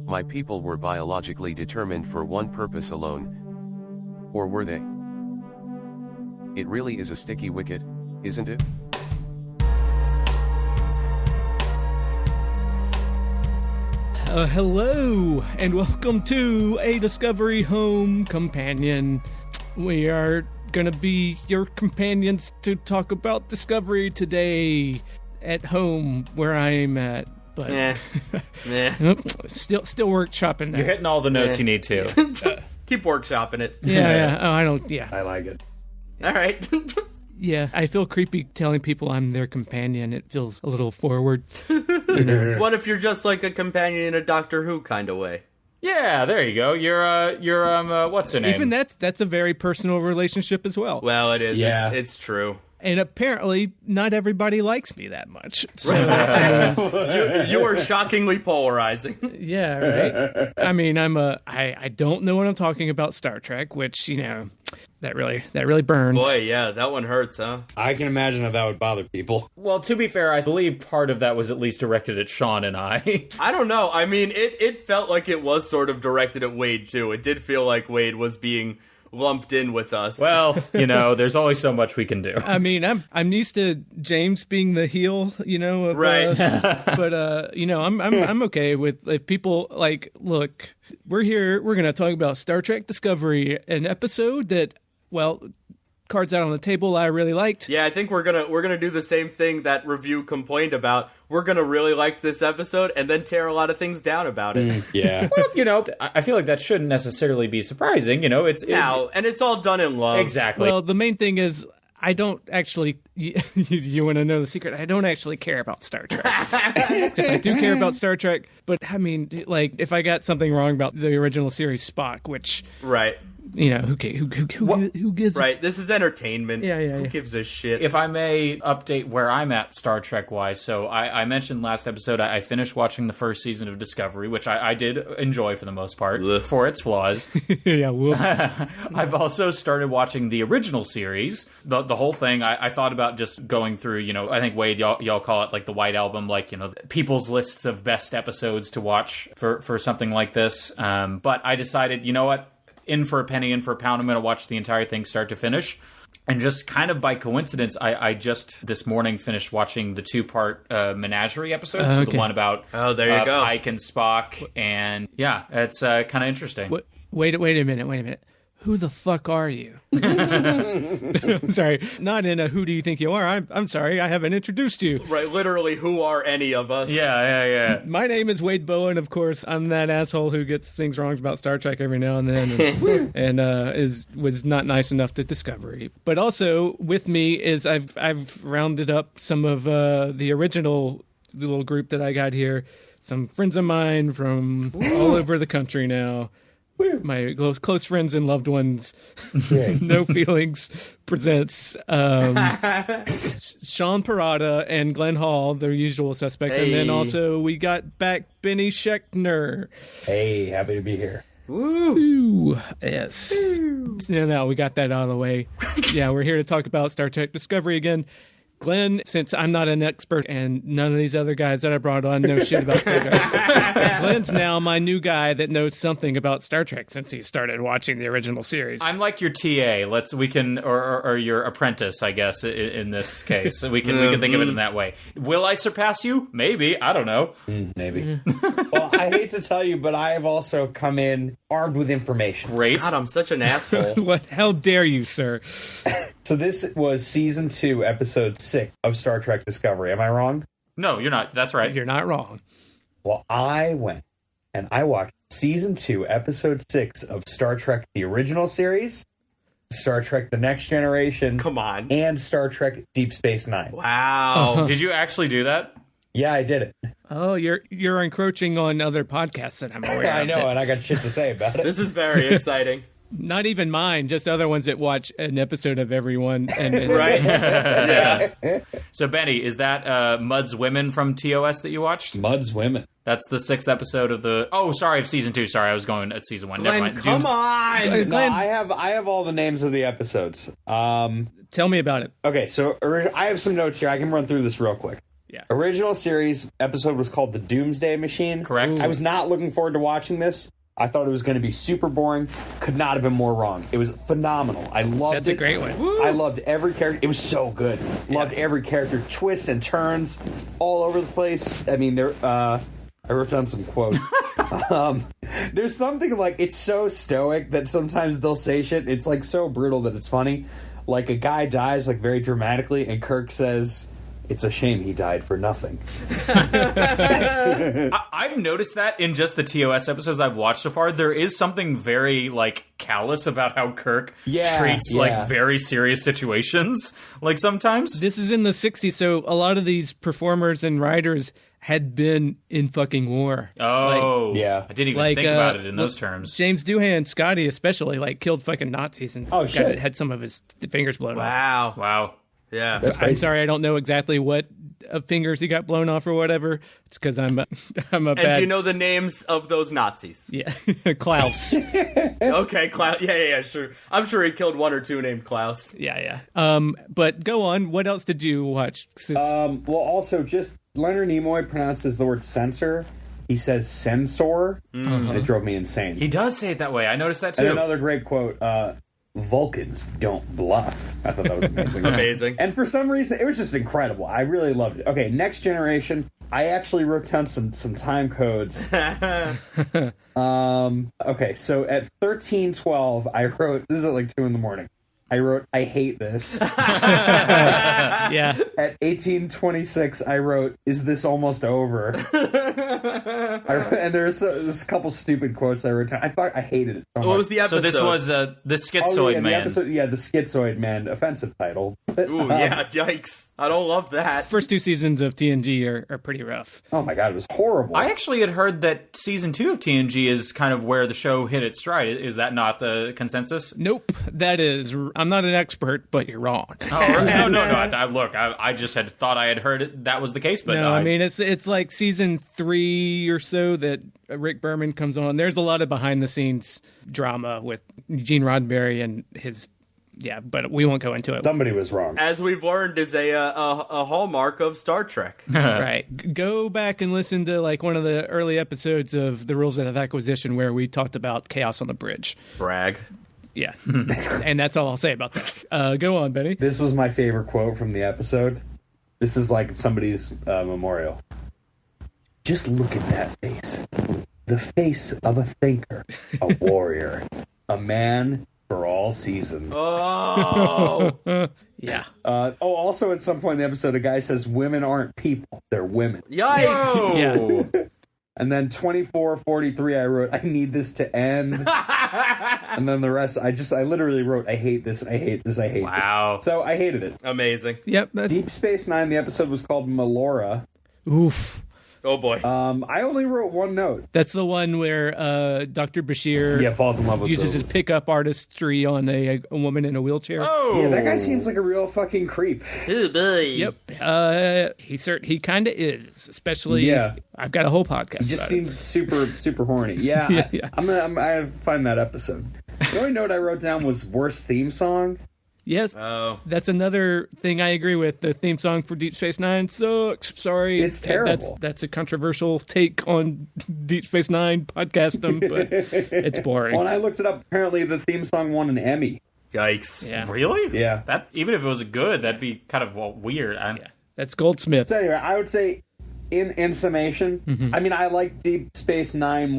My people were biologically determined for one purpose alone. Or were they? It really is a sticky wicket, isn't it? Hello, and welcome to A Discovery Home Companion. We are gonna be your companions to talk about Discovery today at home, where I'm at. But still workshopping that. You're hitting all the notes you need to. Keep workshopping it. Yeah. Oh, I don't. Yeah. I like it. All right. Yeah, I feel creepy telling people I'm their companion. It feels a little forward. What if you're just like a companion in a Doctor Who kind of way? Yeah, there you go. You're what's her name? Even that's a very personal relationship as well. Well, it is. Yeah. It's true. And apparently, not everybody likes me that much. So, You are shockingly polarizing. yeah, right. I mean, I don't know what I'm talking about Star Trek, which that really burns. Boy, yeah, that one hurts, huh? I can imagine how that would bother people. Well, to be fair, I believe part of that was at least directed at Sean and I. I don't know. I mean, it felt like it was sort of directed at Wade, too. It did feel like Wade was being lumped in with us. Well, there's only so much we can do. I mean, I'm used to James being the heel, of, right? But I'm okay with if people like, look, we're here, we're gonna talk about Star Trek Discovery, an episode that, well, cards out on the table I really liked. Yeah, I think we're gonna do the same thing that review complained about. We're gonna really like this episode and then tear a lot of things down about it. Yeah. Well, I feel like that shouldn't necessarily be surprising. And it's all done in love. Exactly. Well, the main thing is, I don't actually. You want to know the secret? I don't actually care about Star Trek. Except I do care about Star Trek, but I mean, like, if I got something wrong about the original series Spock, which right. Who gives? Right, this is entertainment. Yeah. Who gives a shit? If I may update where I'm at Star Trek-wise, so I mentioned last episode I finished watching the first season of Discovery, which I did enjoy for the most part, for its flaws. Yeah, I've also started watching the original series, the whole thing. I thought about just going through, I think, Wade, y'all call it like the White Album, like, people's lists of best episodes to watch for something like this. But I decided, you know what? In for a penny, in for a pound, I'm going to watch the entire thing start to finish. And just kind of by coincidence, I just this morning finished watching the 2-part Menagerie episode. So the one about there you go. Pike and Spock. And yeah, it's kind of interesting. Wait a minute. Who the fuck are you? Sorry, not in a who do you think you are. I'm sorry, I haven't introduced you. Right, literally, who are any of us? Yeah. My name is Wade Bowen, of course. I'm that asshole who gets things wrong about Star Trek every now and then, and was not nice enough to Discovery. But also with me is I've rounded up some of the original little group that I got here. Some friends of mine from all over the country now. My close friends and loved ones, No Feelings presents Sean Parada and Glen Hall, their usual suspects. Hey. And then also we got back Benny Schechtner. Hey, happy to be here. Woo! Yes. So now we got that out of the way. Yeah, we're here to talk about Star Trek Discovery again. Glenn, since I'm not an expert and none of these other guys that I brought on know shit about Star Trek, Glenn's now my new guy that knows something about Star Trek since he started watching the original series. I'm like your TA. Or your apprentice, I guess, in this case. We can think of it in that way. Will I surpass you? Maybe. I don't know. Maybe. Well, I hate to tell you, but I have also come in armed with information. Great. God, I'm such an asshole. What? How dare you, sir? So this was season 2, episode 6 of Star Trek Discovery. Am I wrong? No, you're not. That's right. You're not wrong. Well, I went and I watched season 2, episode 6 of Star Trek, the original series, Star Trek, The Next Generation. Come on. And Star Trek, Deep Space Nine. Wow. Did you actually do that? Yeah, I did it. Oh, you're encroaching on other podcasts that I'm aware of. I know, and I got shit to say about it. This is very exciting. Not even mine, just other ones that watch an episode of every one. And right? Yeah. So, Benny, is that Mud's Women from TOS that you watched? Mud's Women. That's the 6th episode of the... Oh, sorry, of season 2. Sorry, I was going at season 1. Glenn, never mind. come on! No, I have all the names of the episodes. Tell me about it. Okay, so I have some notes here. I can run through this real quick. Yeah. Original series episode was called The Doomsday Machine. Correct. I was not looking forward to watching this. I thought it was going to be super boring. Could not have been more wrong. It was phenomenal. I loved it. That's a great one. I loved every character. It was so good. Loved every character. Twists and turns all over the place. I mean, I wrote down some quotes. There's something like, it's so stoic that sometimes they'll say shit. It's like so brutal that it's funny. Like a guy dies like very dramatically and Kirk says, "It's a shame he died for nothing." I've noticed that in just the TOS episodes I've watched so far, there is something very, like, callous about how Kirk treats, like, very serious situations, like, sometimes. This is in the 60s, so a lot of these performers and writers had been in fucking war. Oh. Yeah. I didn't even think about it in those terms. James Doohan, Scotty especially, like, killed fucking Nazis and had some of his fingers blown off. Wow. Yeah. I'm sorry, I don't know exactly what fingers he got blown off or whatever. It's because I'm a And bad... do you know the names of those Nazis? Yeah, Klaus. Okay, Klaus. Yeah, sure. I'm sure he killed one or two named Klaus. Yeah. But go on. What else did you watch? Well, also, just Leonard Nimoy pronounces the word censor. He says censor. And it drove me insane. He does say it that way. I noticed that, too. And another great quote, Vulcans don't bluff. I thought that was amazing. Amazing. And for some reason, it was just incredible. I really loved it. Okay, Next Generation. I actually wrote down some time codes. Okay, so at 13:12, I wrote, this is at like 2 a.m. I wrote, "I hate this." Yeah. At 18:26, I wrote, "Is this almost over?" And there's a couple stupid quotes I wrote down. I thought I hated it so much. What was the episode? So this was the Schizoid Man. The Schizoid Man, offensive title. Ooh, yeah, yikes. I don't love that. First 2 seasons of TNG are pretty rough. Oh my god, it was horrible. I actually had heard that season 2 of TNG is kind of where the show hit its stride. Is that not the consensus? Nope. That is... I'm not an expert, but you're wrong. Oh, no. I just had thought I had heard that was the case, but no, I mean, it's like season 3 or so that Rick Berman comes on. There's a lot of behind-the-scenes drama with Gene Roddenberry and his... Yeah, but we won't go into it. Somebody was wrong. As we've learned, is a hallmark of Star Trek. Right. Go back and listen to like one of the early episodes of The Rules of Acquisition where we talked about Chaos on the Bridge. Brag. Yeah. And that's all I'll say about that. Go on, Benny. This was my favorite quote from the episode. This is like somebody's memorial. "Just look at that face. The face of a thinker, a warrior, a man for all seasons." Oh. Yeah. Also at some point in the episode, a guy says, "Women aren't people, they're women." Yikes. Yeah. And then 24:43, I wrote, "I need this to end." And then the rest, I literally wrote, "I hate this, I hate this, I hate this." Wow. So I hated it. Amazing. Yep. Deep Space Nine, the episode was called Melora. Oof. Oh, boy. I only wrote one note. That's the one where Dr. Bashir Falls in love with uses his pickup artistry on a woman in a wheelchair. Oh. Yeah, that guy seems like a real fucking creep. Oh, boy. Yep. He kind of is, especially. Yeah. I've got a whole podcast. He just about seems super horny. Yeah, Yeah. I'm gonna find that episode. The only note I wrote down was worst theme song. Yes, Oh. that's another thing I agree with. The theme song for Deep Space Nine sucks. Sorry, It's terrible. That's a controversial take on Deep Space Nine podcastum, but it's boring. When I looked it up, apparently the theme song won an Emmy. Yikes. Yeah, Really? Yeah. That even if it was good, that'd be kind of weird. yeah, that's Goldsmith. So anyway, I would say, in summation, I mean, I like Deep Space Nine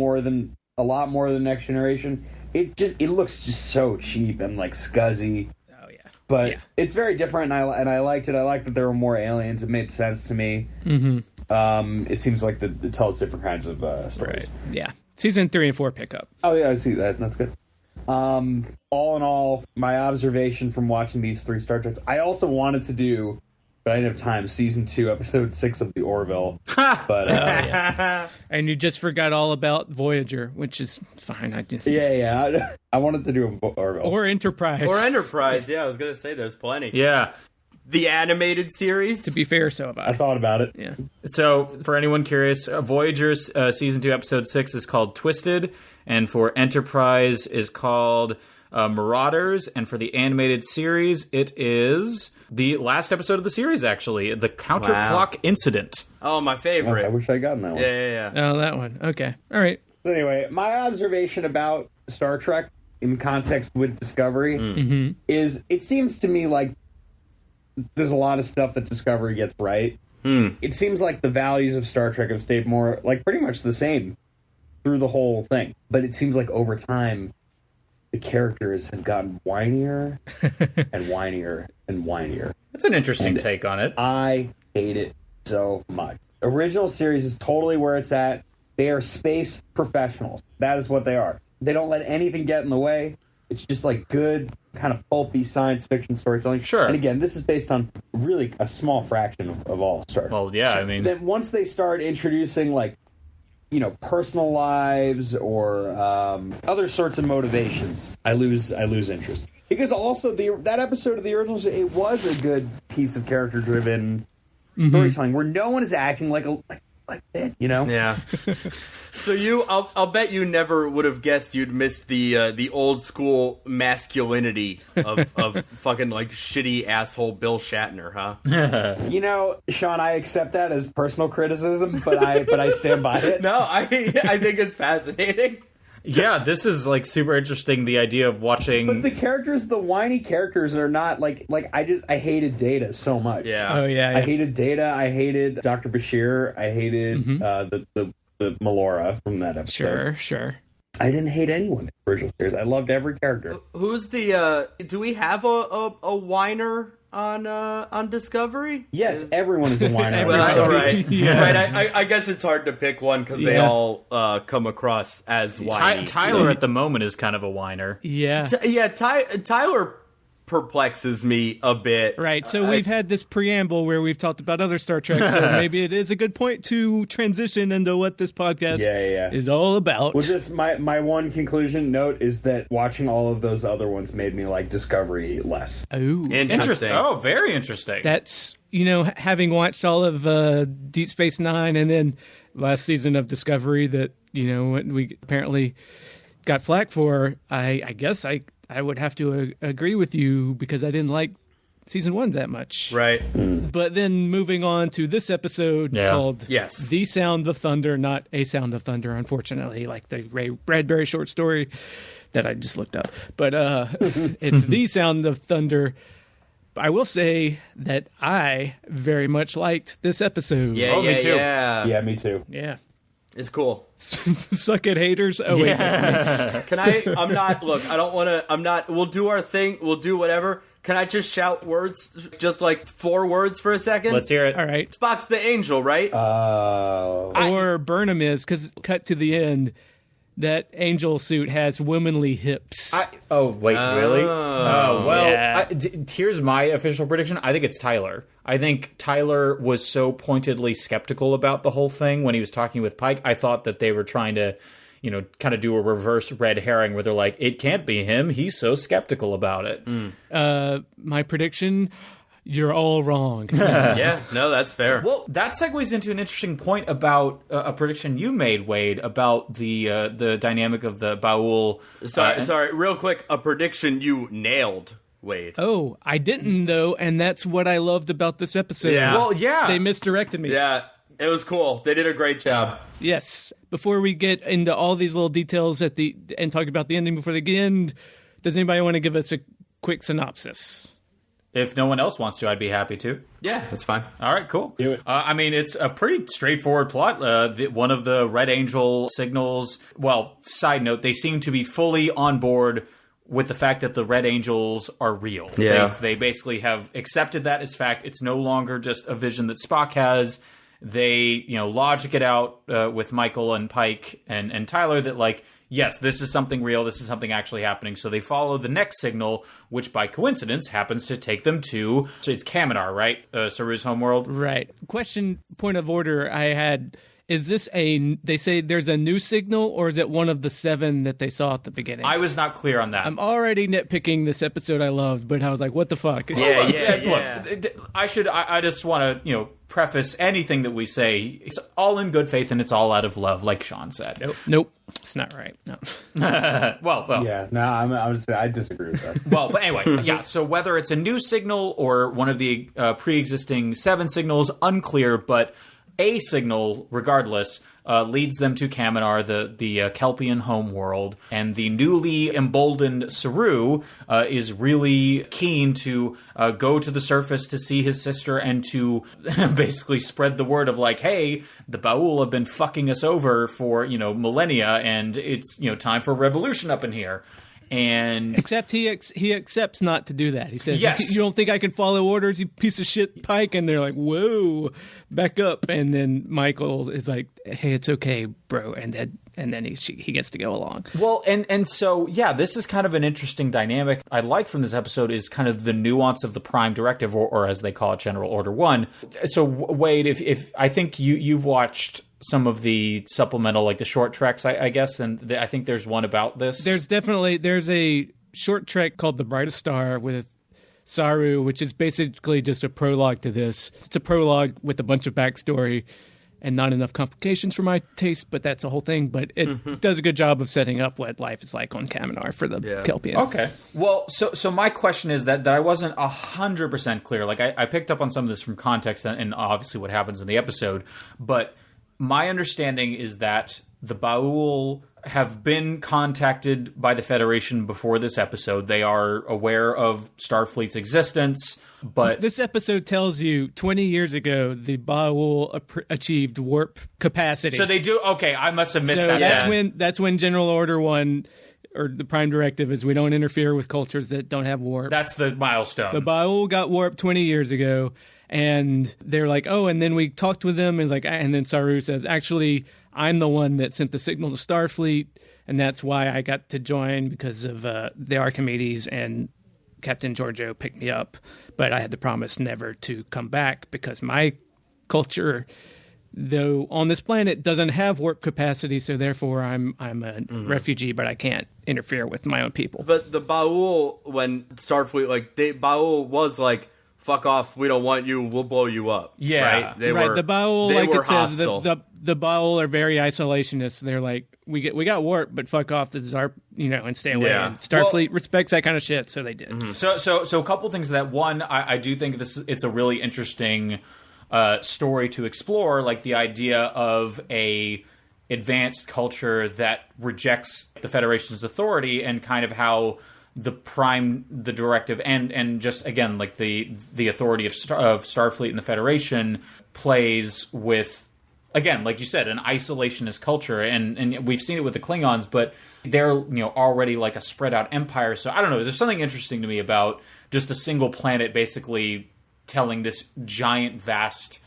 a lot more than Next Generation. It looks just so cheap and like scuzzy. Oh yeah, But yeah. it's very different, and I liked it. I liked that there were more aliens. It made sense to me. Mm-hmm. It seems like it tells different kinds of stories. Right. Yeah, season 3 and 4 pick up. Oh yeah, I see that. That's good. All in all, my observation from watching these 3 Star Treks, I also wanted to do, but I didn't have time, season 2, episode 6 of the Orville. But And you just forgot all about Voyager, which is fine. yeah, I wanted to do a Orville. Or Enterprise. Or Enterprise, yeah, I was going to say there's plenty. Yeah. The animated series? to be fair, so have I I. thought about it. Yeah. So, for anyone curious, Voyager's season 2, episode 6 is called Twisted, and for Enterprise is called Marauders, and for the animated series, it is the last episode of the series, actually, the Counterclock Incident. Oh, my favorite. I wish I had gotten that one. Yeah. Oh, that one. Okay. All right. So anyway, my observation about Star Trek in context with Discovery is it seems to me like there's a lot of stuff that Discovery gets right. It seems like the values of Star Trek have stayed more, like, pretty much the same through the whole thing. But it seems like over time, the characters have gotten whinier and whinier and whinier. That's an interesting take on it. I hate it so much. Original series is totally where it's at. They are space professionals. That is what they are. They don't let anything get in the way. It's just like good, kind of pulpy science fiction storytelling. Sure. And again, this is based on really a small fraction of all Star Trek. Well, yeah, I mean... Then once they start introducing, like, you know, personal lives or other sorts of motivations, I lose interest. Because also, that episode of the original, it was a good piece of character-driven storytelling where no one is acting like that, you know? Yeah. So I'll bet you never would have guessed you'd missed the old school masculinity of fucking like shitty asshole Bill Shatner, huh? You know, Sean, I accept that as personal criticism, but I stand by it. No, I think it's fascinating. Yeah, this is, like, super interesting, the idea of watching... But the whiny characters are not, like I hated Data so much. Yeah. Oh, yeah. I hated Data, I hated Dr. Bashir, I hated the Melora from that episode. Sure. I didn't hate anyone in the original series. I loved every character. Who's the do we have a whiner on Discovery? Yes, everyone is a whiner. Well, all right. Yeah. Right. I guess it's hard to pick one because they all come across as whiny. Tyler at the moment is kind of a whiner. Yeah. Tyler perplexes me a bit. Right, so we've had this preamble where we've talked about other Star Trek, so maybe it is a good point to transition into what this podcast is all about. Well, just my one conclusion note is that watching all of those other ones made me like Discovery less. Oh, Interesting. Oh, very interesting. that's, you know, having watched all of Deep Space Nine and then last season of Discovery that, you know, we apparently got flack for, I guess I would have to agree with you because I didn't like season 1 that much. Right. But then moving on to this episode called The Sound of Thunder, not A Sound of Thunder, unfortunately, like the Ray Bradbury short story that I just looked up. But it's The Sound of Thunder. I will say that I very much liked this episode. Yeah, me too. Yeah, me too. Yeah. It's cool. Suck it, haters. Oh, wait, that's me. Can I'm not, look, I don't want to, we'll do our thing, we'll do whatever. Can I just shout words, just like 4 words for a second? Let's hear it. All right. Spock's the angel, right? Or Burnham is, because cut to the end, that angel suit has womanly hips. Really? Oh, well, Yeah. Here's my official prediction. I think it's Tyler. I think Tyler was so pointedly skeptical about the whole thing when he was talking with Pike. I thought that they were trying to, you know, kind of do a reverse red herring where they're like, it can't be him. He's so skeptical about it. My prediction, you're all wrong. Yeah, no, that's fair. Well, that segues into an interesting point about a prediction you made, Wade, about the dynamic of the Baul. Sorry, real quick, a prediction you nailed, Wade. Oh, I didn't, though, and that's what I loved about this episode. Yeah. Well, yeah. They misdirected me. Yeah, it was cool. They did a great job. Yes. Before we get into all these little details and talk about the ending before the end, does anybody want to give us a quick synopsis? If no one else wants to, I'd be happy to. Yeah, that's fine. All right, cool. Do it. I mean, it's a pretty straightforward plot. One of the Red Angel signals, well, side note, they seem to be fully on board with the fact that the Red Angels are real. Yeah. They basically have accepted that as fact. It's no longer just a vision that Spock has. They, logic it out with Michael and Pike and Tyler that, like, yes, this is something real. This is something actually happening. So they follow the next signal, which by coincidence happens to take them to, so it's Kaminar, right? Saru's homeworld. Right. Question, point of order I had Is this they say there's a new signal, or is it one of the 7 that they saw at the beginning? I was not clear on that. I'm already nitpicking this episode I loved, but I was like, what the fuck? Yeah. Look, I just want to, preface anything that we say. It's all in good faith and it's all out of love, like Sean said. Nope. It's not right. No. well. Yeah, no, I disagree with that. Well, but anyway, yeah. So whether it's a new signal or one of the pre-existing 7 signals, unclear, but a signal, regardless, leads them to Kaminar, the Kelpian homeworld, and the newly emboldened Saru is really keen to go to the surface to see his sister and to basically spread the word of like, hey, the Baul have been fucking us over for millennia, and it's time for a revolution up in here. And except he accepts not to do that. He says, yes. You don't think I can follow orders, you piece of shit, Pike? And they're like, whoa, back up. And then Michael is like, hey, it's okay, bro. And then he gets to go along. Well, and so, yeah, this is kind of an interesting dynamic I like from this episode is kind of the nuance of the Prime Directive, or as they call it, General Order 1. So, Wade, if I think you've watched some of the supplemental, like the short treks, I guess, and I think there's one about this. There's a short trek called The Brightest Star with Saru, which is basically just a prologue to this. It's a prologue with a bunch of backstory and not enough complications for my taste, but that's the whole thing. But it does a good job of setting up what life is like on Kaminar for the Kelpian. Okay. Well, so my question is that I wasn't 100% clear. Like, I picked up on some of this from context and obviously what happens in the episode, but my understanding is that the Baul have been contacted by the Federation before this episode. They are aware of Starfleet's existence, but this episode tells you 20 years ago the Baul achieved warp capacity. So they do. Okay, I must have missed that. That's when General Order 1 or the Prime Directive is we don't interfere with cultures that don't have warp. That's the milestone. The Baul got warp 20 years ago. And they're like, oh, and then we talked with them, and then Saru says, actually, I'm the one that sent the signal to Starfleet, and that's why I got to join because of the Archimedes, and Captain Giorgio picked me up, but I had to promise never to come back because my culture, though on this planet, doesn't have warp capacity, so therefore I'm a refugee, but I can't interfere with my own people. But the Baul, when Starfleet, Baul was like, fuck off, we don't want you, we'll blow you up. Yeah. Right? The Baul, like it says, hostile. the Baul are very isolationist. They're like, we got warp, but fuck off, this is our, and stay away. Yeah. And Starfleet respects that kind of shit, so they did. Mm-hmm. So a couple things to that. One, I do think it's a really interesting story to explore, like the idea of a advanced culture that rejects the Federation's authority and kind of how the directive and just again like the authority of Starfleet and the Federation plays with, again, like you said, an isolationist culture, and we've seen it with the Klingons, but they're already like a spread out empire. So I don't know, there's something interesting to me about just a single planet basically telling this giant vast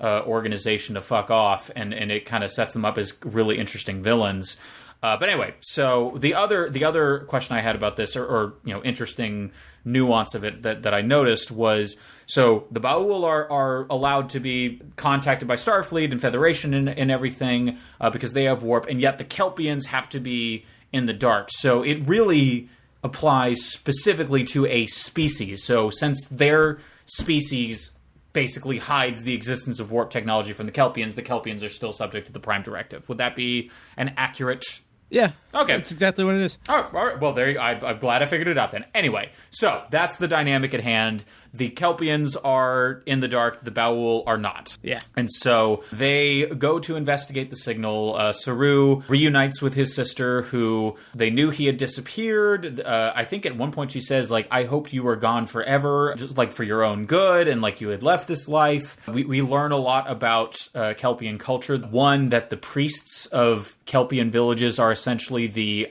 organization to fuck off, and it kind of sets them up as really interesting villains. But anyway, so the other question I had about this, or interesting nuance of it that I noticed was, so the Baul are allowed to be contacted by Starfleet and Federation and everything because they have warp, and yet the Kelpians have to be in the dark. So it really applies specifically to a species. So since their species basically hides the existence of warp technology from the Kelpians are still subject to the Prime Directive. Would that be an accurate? Yeah. Okay. That's exactly what it is. All right. Well, I'm glad I figured it out then. Anyway, so that's the dynamic at hand. The Kelpians are in the dark. The Baul are not. Yeah. And so they go to investigate the signal. Saru reunites with his sister, who they knew he had disappeared. I think at one point she says, like, I hoped you were gone forever, just like for your own good, and like you had left this life. We learn a lot about Kelpian culture. One, that the priests of Kelpian villages are essentially the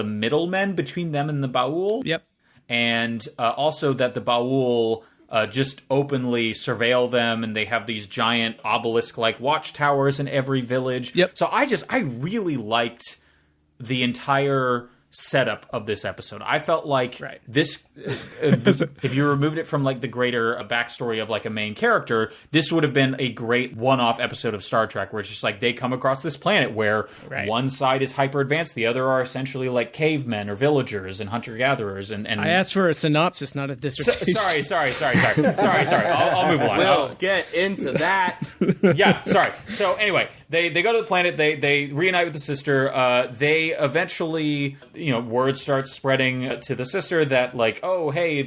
middlemen between them and the Baul. Yep. And also that the Baul just openly surveil them, and they have these giant obelisk-like watchtowers in every village. Yep. So I really liked the entire setup of this episode. I felt like this, if you removed it from like the greater backstory of like a main character, this would have been a great one-off episode of Star Trek where it's just like they come across this planet where one side is hyper advanced, the other are essentially like cavemen or villagers and hunter-gatherers. And I asked for a synopsis, not a dissertation. Sorry. I'll move on. We'll get into that. Yeah, sorry. So anyway, they go to the planet, they reunite with the sister, they eventually, word starts spreading to the sister that like, oh, hey,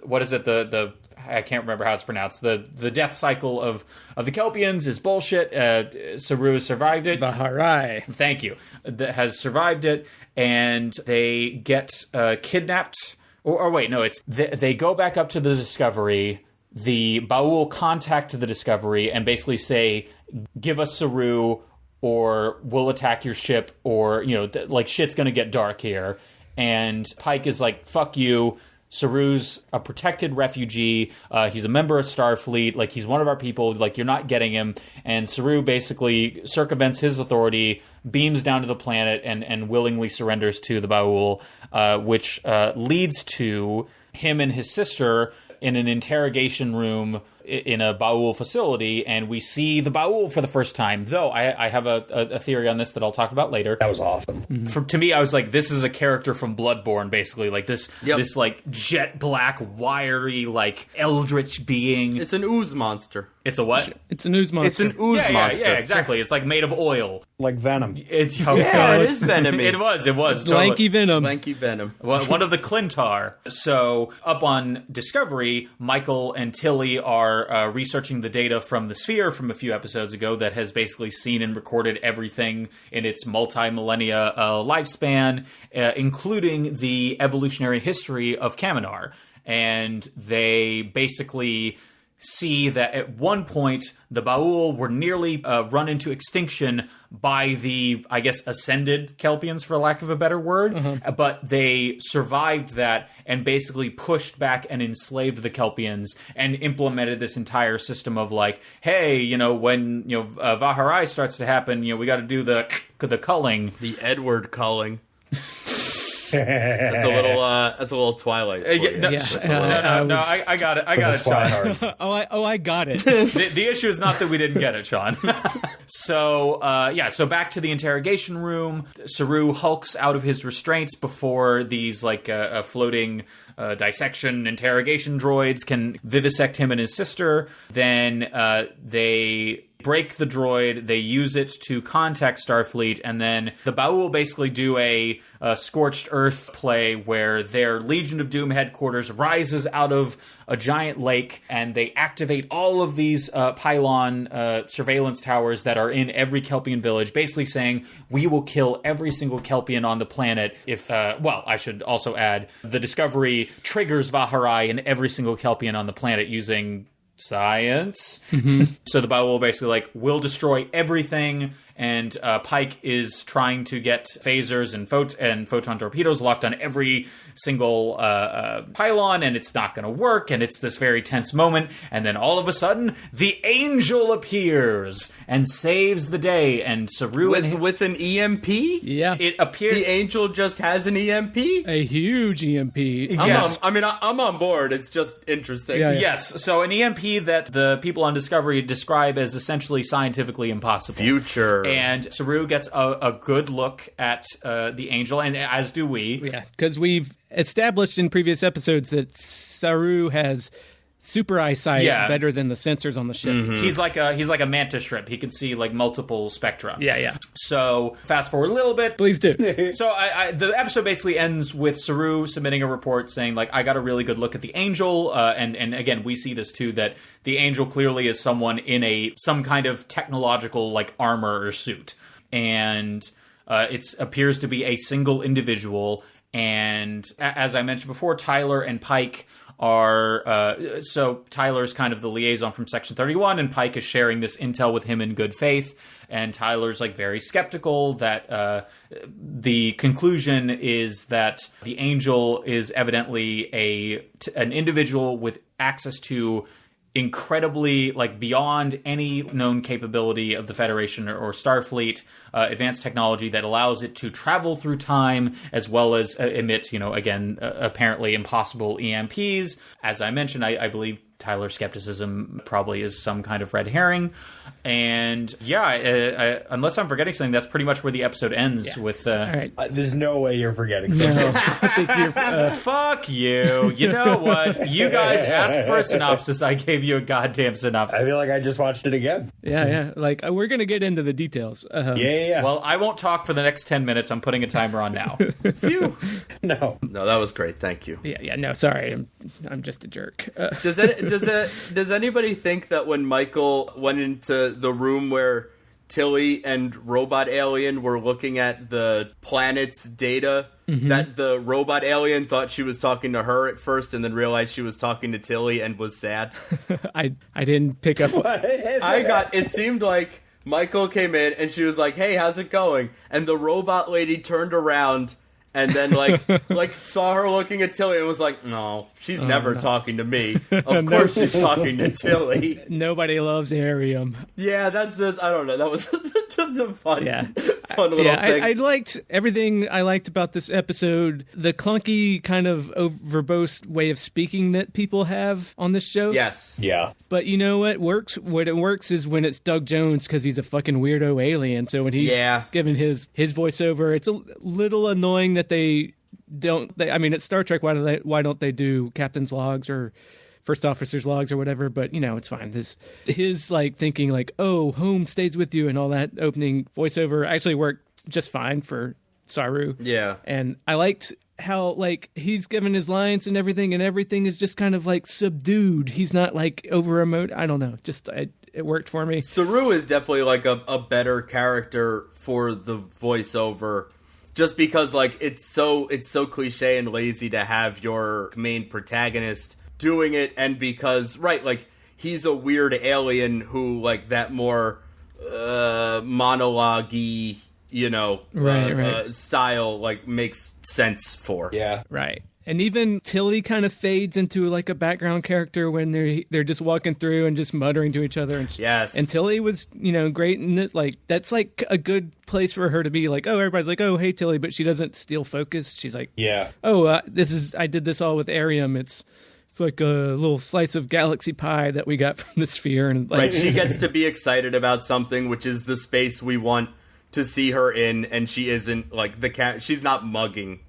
what is it, the I can't remember how it's pronounced, the death cycle of the Kelpians is bullshit. Saru has survived it. Vaharai. Thank you. That has survived it, and they get kidnapped. Or wait, no, it's they go back up to the Discovery. The Baul contact the Discovery and basically say, give us Saru or we'll attack your ship, or, like shit's gonna get dark here. And Pike is like, fuck you. Saru's a protected refugee. He's a member of Starfleet. Like, he's one of our people. Like, you're not getting him. And Saru basically circumvents his authority, beams down to the planet, and willingly surrenders to the Baul, which leads to him and his sister in an interrogation room in a Baul facility, and we see the Baul for the first time. Though I have a theory on this that I'll talk about later. That was awesome. To me, I was like, this is a character from Bloodborne, basically. Like this like jet black, wiry, like eldritch being. It's an ooze monster. It's a what? It's an ooze monster. It's an ooze monster. Yeah, exactly. It's like made of oil. Like Venom. It is venom. It was. Lanky Venom. Lanky Venom. One of the Clintar. So up on Discovery, Michael and Tilly are researching the data from the Sphere from a few episodes ago that has basically seen and recorded everything in its multi-millennia lifespan, including the evolutionary history of Kaminar. And they basically see that at one point the Baul were nearly run into extinction by the, I guess, ascended Kelpians, for lack of a better word. But they survived that and basically pushed back and enslaved the Kelpians and implemented this entire system of like, hey, when Vaharai starts to happen, we got to do the culling, the Edward culling. That's a little Twilight. I got it. I got it, Sean. I got it. The issue is not that we didn't get it, Sean. So back to the interrogation room. Saru hulks out of his restraints before these like floating dissection interrogation droids can vivisect him and his sister. Then they break the droid, they use it to contact Starfleet, and then the Baul basically do a scorched earth play where their Legion of Doom headquarters rises out of a giant lake, and they activate all of these pylon surveillance towers that are in every Kelpian village, basically saying, we will kill every single Kelpian on the planet if, I should also add, the Discovery triggers Vaharai in every single Kelpian on the planet using science. So the Baul basically like, we'll destroy everything, and Pike is trying to get phasers and photon torpedoes locked on every single pylon, and it's not going to work, and it's this very tense moment, and then all of a sudden the Angel appears and saves the day, and Saru with an EMP? Yeah. It appears the Angel just has an EMP? A huge EMP. Yes. I'm on board. It's just interesting. Yeah. Yes, so an EMP that the people on Discovery describe as essentially scientifically impossible. Future. And Saru gets a good look at the Angel, and as do we. Yeah, because we've established in previous episodes that Saru has super eyesight, better than the sensors on the ship. He's like a mantis shrimp. He can see like multiple spectra. Yeah. So fast forward a little bit. Please do. So the episode basically ends with Saru submitting a report saying like, I got a really good look at the Angel, and again we see this too, that the Angel clearly is someone in some kind of technological like armor or suit, and it appears to be a single individual. And as I mentioned before, Tyler and Pike are so Tyler's kind of the liaison from Section 31, and Pike is sharing this intel with him in good faith, and Tyler's like very skeptical that the conclusion is that the Angel is evidently an individual with access to incredibly, like, beyond any known capability of the Federation or Starfleet, advanced technology that allows it to travel through time as well as emit, again, apparently impossible EMPs. As I mentioned, I believe Tyler's skepticism probably is some kind of red herring. And unless I'm forgetting something, that's pretty much where the episode ends with... All right. There's no way you're forgetting something. No, I think you're... Fuck you. You know what? You guys asked for a synopsis. I gave you a goddamn synopsis. I feel like I just watched it again. Yeah. Like, we're going to get into the details. Yeah. Well, I won't talk for the next 10 minutes. I'm putting a timer on now. Phew. No, that was great. Thank you. Yeah. No, sorry. I'm just a jerk. Does anybody think that when Michael went into the room where Tilly and Robot Alien were looking at the planet's data, that the Robot Alien thought she was talking to her at first and then realized she was talking to Tilly and was sad? I didn't pick up... It seemed like Michael came in and she was like, "Hey, how's it going?" And the robot lady turned around and then, like saw her looking at Tilly and was like, "No, she's never talking to me. Of course she's talking to Tilly." Nobody loves Arium. Yeah, that's just, I don't know. That was just a fun little thing. I liked everything I liked about this episode. The clunky kind of verbose way of speaking that people have on this show. Yes. Yeah. But you know what works? What it works is when it's Doug Jones, because he's a fucking weirdo alien. So when he's giving his voiceover, it's a little annoying that they don't. I mean, it's Star Trek. Why don't they do captain's logs or first officer's logs or whatever? But it's fine. His like thinking like, "Oh, home stays with you," and all that opening voiceover actually worked just fine for Saru. Yeah. And I liked how like he's given his lines and everything is just kind of like subdued. He's not like over emote. I don't know. Just it worked for me. Saru is definitely like a better character for the voiceover, just because like it's so cliche and lazy to have your main protagonist doing it, and because like he's a weird alien who like that more monologue-y style like makes sense for. Yeah. Right. And even Tilly kind of fades into like a background character when they're just walking through and just muttering to each other. And yes. And Tilly was, great in it. Like, that's like a good place for her to be like, oh, everybody's like, oh, hey, Tilly, but she doesn't steal focus. She's like, oh, I did this all with Arium. It's like a little slice of galaxy pie that we got from the sphere. And like, right. She gets to be excited about something, which is the space we want to see her in, and she isn't like she's not mugging,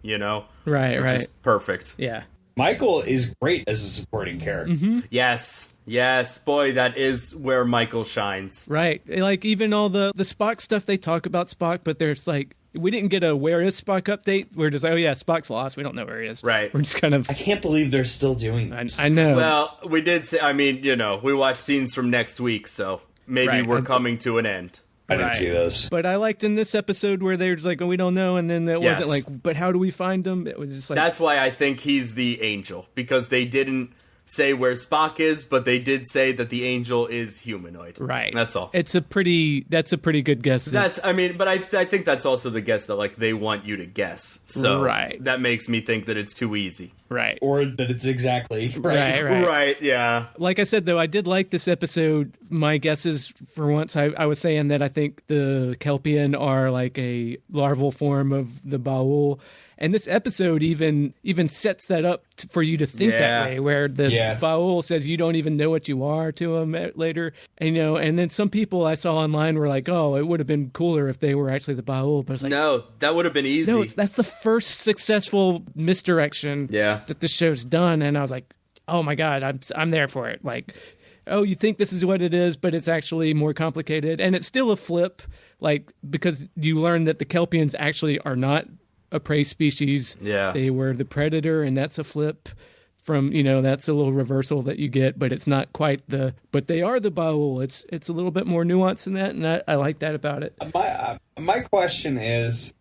Right. Is perfect. Yeah. Michael is great as a supporting character. Mm-hmm. Yes, boy, that is where Michael shines. Right. Like even all the Spock stuff, they talk about Spock, but there's like, we didn't get a where is Spock update. We're just like, oh yeah, Spock's lost. We don't know where he is. Right. We're just kind of... I can't believe they're still doing this. I know. Well, we did say, we watched scenes from next week, so maybe we're coming to an end. I didn't see those. But I liked in this episode where they're just like, oh, we don't know. And then it wasn't like, but how do we find them? It was just like... That's why I think he's the angel, because they didn't say where Spock is, but they did say that the angel is humanoid. Right. That's all. That's a pretty good guess. But I think that's also the guess that like they want you to guess. So that makes me think that it's too easy. Right. Or that it's exactly right. Right, yeah. Like I said, though, I did like this episode. My guess is, for once, I was saying that I think the Kelpian are like a larval form of the Baul. And this episode even sets that up for you to think that way, where the Baul says you don't even know what you are to him later. And, and then some people I saw online were like, oh, it would have been cooler if they were actually the Baul. But it's like, no, that would have been easy. No, that's the first successful misdirection that the show's done. And I was like, oh my God, I'm there for it. Like, oh, you think this is what it is, but it's actually more complicated. And it's still a flip, like, because you learn that the Kelpians actually are not a prey species. Yeah. They were the predator, and that's a flip from, that's a little reversal that you get, but it's not quite but they are the Baul. It's a little bit more nuanced than that, and I like that about it. My question is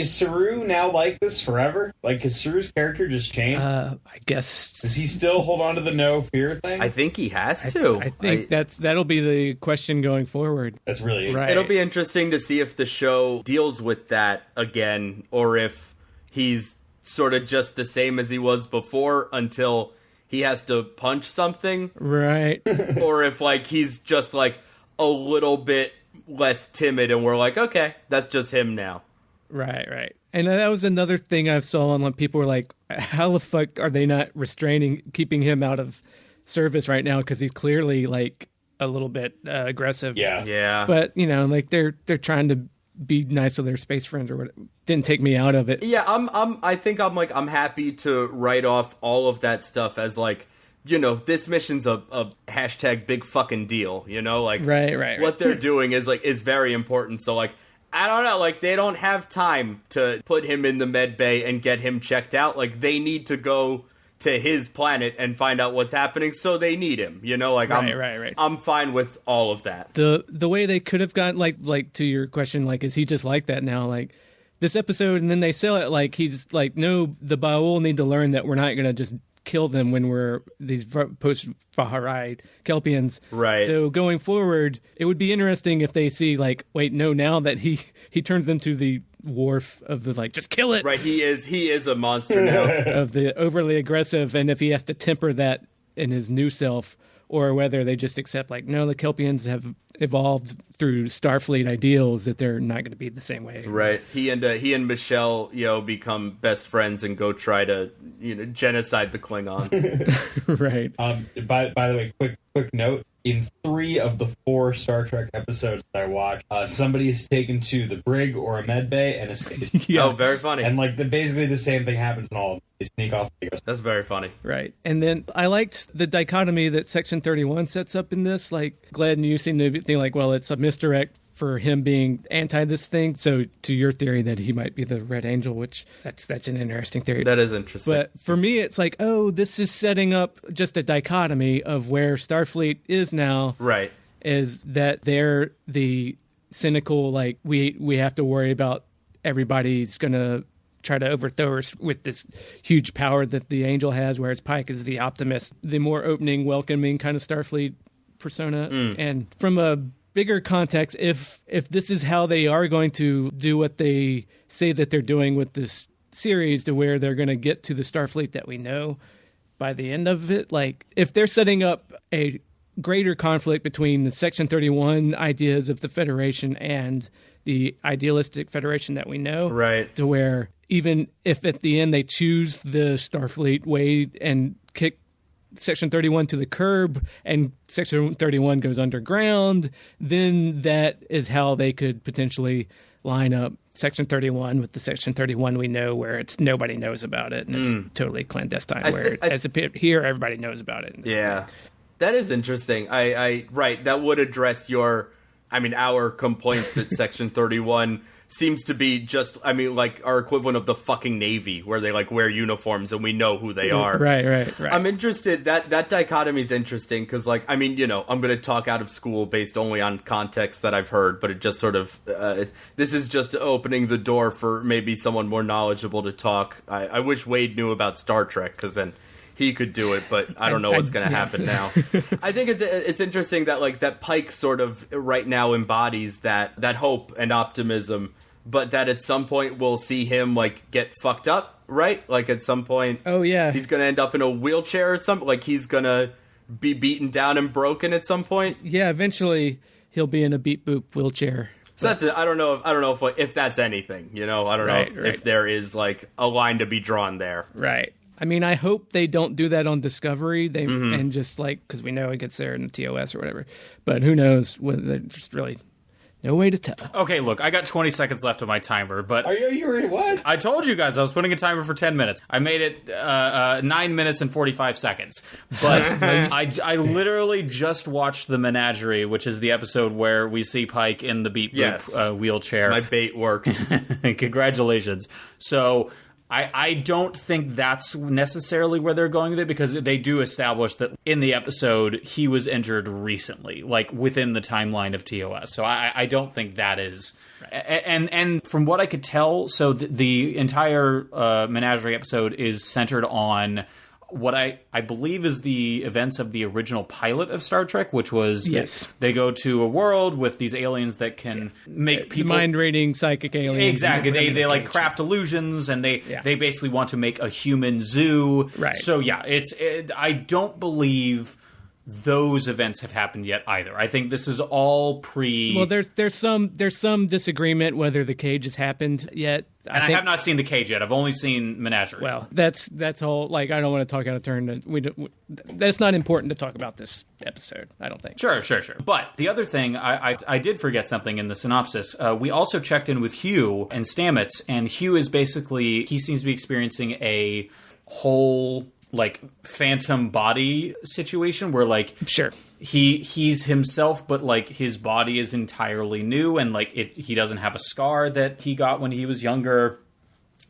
Saru now like this forever? Like, has Saru's character just changed? I guess. Does he still hold on to the no fear thing? I think he has to. I think that'll be the question going forward. That's really right. It'll be interesting to see if the show deals with that again, or if he's sort of just the same as he was before until he has to punch something, Right. or if like he's just like a little bit less timid, and we're like, okay, that's just him now. Right. And that was another thing I saw on when people were like, how the fuck are they not keeping him out of service right now? Because he's clearly like a little bit aggressive. Yeah. But, like they're trying to be nice to their space friends or whatever. Didn't take me out of it. Yeah, I think I'm happy to write off all of that stuff as like, this mission's a hashtag big fucking deal, like Right. what they're doing is very important. So like, I don't know, like they don't have time to put him in the med bay and get him checked out. Like they need to go to his planet and find out what's happening, so they need him, like Right. I'm fine with all of that. The way they could have gotten like to your question, like, is he just like that now? Like this episode, and then they sell it like he's like, no, the Baul need to learn that we're not going to just kill them when we're these post-Vaharai Kelpians. Right. So going forward, it would be interesting if they see like, wait, no, now that he turns into the Worf of the like, just kill it. Right, he is a monster now. Of the overly aggressive, and if he has to temper that in his new self, or whether they just accept like, no, the Kelpians have evolved through Starfleet ideals, that they're not going to be the same way. Right. He and Michelle, become best friends and go try to, genocide the Klingons. Right. By the way, quick note. In 3 of the 4 Star Trek episodes that I watched, somebody is taken to the brig or a med bay and escapes. Yeah. Oh, very funny. And like basically the same thing happens in all of them. They sneak off. That's very funny. Right. And then I liked the dichotomy that Section 31 sets up in this. Like, Glenn, you seem to think like, well, it's a misdirect for him being anti this thing. So to your theory that he might be the Red Angel, which that's an interesting theory. That is interesting. But for me, it's like, oh, this is setting up just a dichotomy of where Starfleet is now. Right. Is that they're the cynical, like, we have to worry about everybody's going to try to overthrow us with this huge power that the Angel has, whereas Pike is the optimist, the more opening, welcoming kind of Starfleet persona. And from a bigger context, if this is how they are going to do what they say that they're doing with this series, to where they're going to get to the Starfleet that we know by the end of it, like if they're setting up a greater conflict between the Section 31 ideas of the Federation and the idealistic Federation that we know, right, to where even if at the end they choose the Starfleet way and kick Section 31 to the curb and Section 31 goes underground, then that is how they could potentially line up Section 31 with the Section 31 we know, where it's nobody knows about it and it's totally clandestine, here everybody knows about it. Yeah. That is interesting. I right, that would address our complaints that Section 31 seems to be just, like our equivalent of the fucking Navy, where they like wear uniforms and we know who they are. Right. I'm interested, that dichotomy is interesting, because I'm going to talk out of school based only on context that I've heard, but it just sort of, this is just opening the door for maybe someone more knowledgeable to talk. I wish Wade knew about Star Trek, because then he could do it, but I don't know what's going to happen now. I think it's interesting that that Pike sort of right now embodies that hope and optimism, but that at some point we'll see him get fucked up, right? Like at some point, oh yeah, he's going to end up in a wheelchair or something. Like he's going to be beaten down and broken at some point. Yeah, eventually he'll be in a beat boop wheelchair. So that's I don't know if that's anything. I don't know if there is a line to be drawn there. Right. I hope they don't do that on Discovery. And just because we know it gets there in the TOS or whatever. But who knows? There's just really no way to tell. Okay, look, I got 20 seconds left of my timer, but you what? I told you guys I was putting a timer for 10 minutes. I made it 9 minutes and 45 seconds. But I literally just watched The Menagerie, which is the episode where we see Pike in the beat boop wheelchair. My bait worked. Congratulations. So I don't think that's necessarily where they're going with it, because they do establish that in the episode he was injured recently, within the timeline of TOS. So I don't think that is. And from what I could tell, so the entire Menagerie episode is centered on what I believe is the events of the original pilot of Star Trek, which was they go to a world with these aliens that can make people... Mind-reading psychic aliens. Exactly. They like craft illusions, and they basically want to make a human zoo. Right. So yeah, I don't believe those events have happened yet either. I think this is all pre... Well, there's some disagreement whether the cage has happened yet. I have not seen the cage yet. I've only seen Menagerie. Well, that's whole, like, I don't want to talk out of turn. That's not important to talk about this episode, I don't think. Sure. But the other thing, I did forget something in the synopsis. We also checked in with Hugh and Stamets, and Hugh is basically, he seems to be experiencing a whole... like phantom body situation where like he's himself, but like his body is entirely new, and like he doesn't have a scar that he got when he was younger,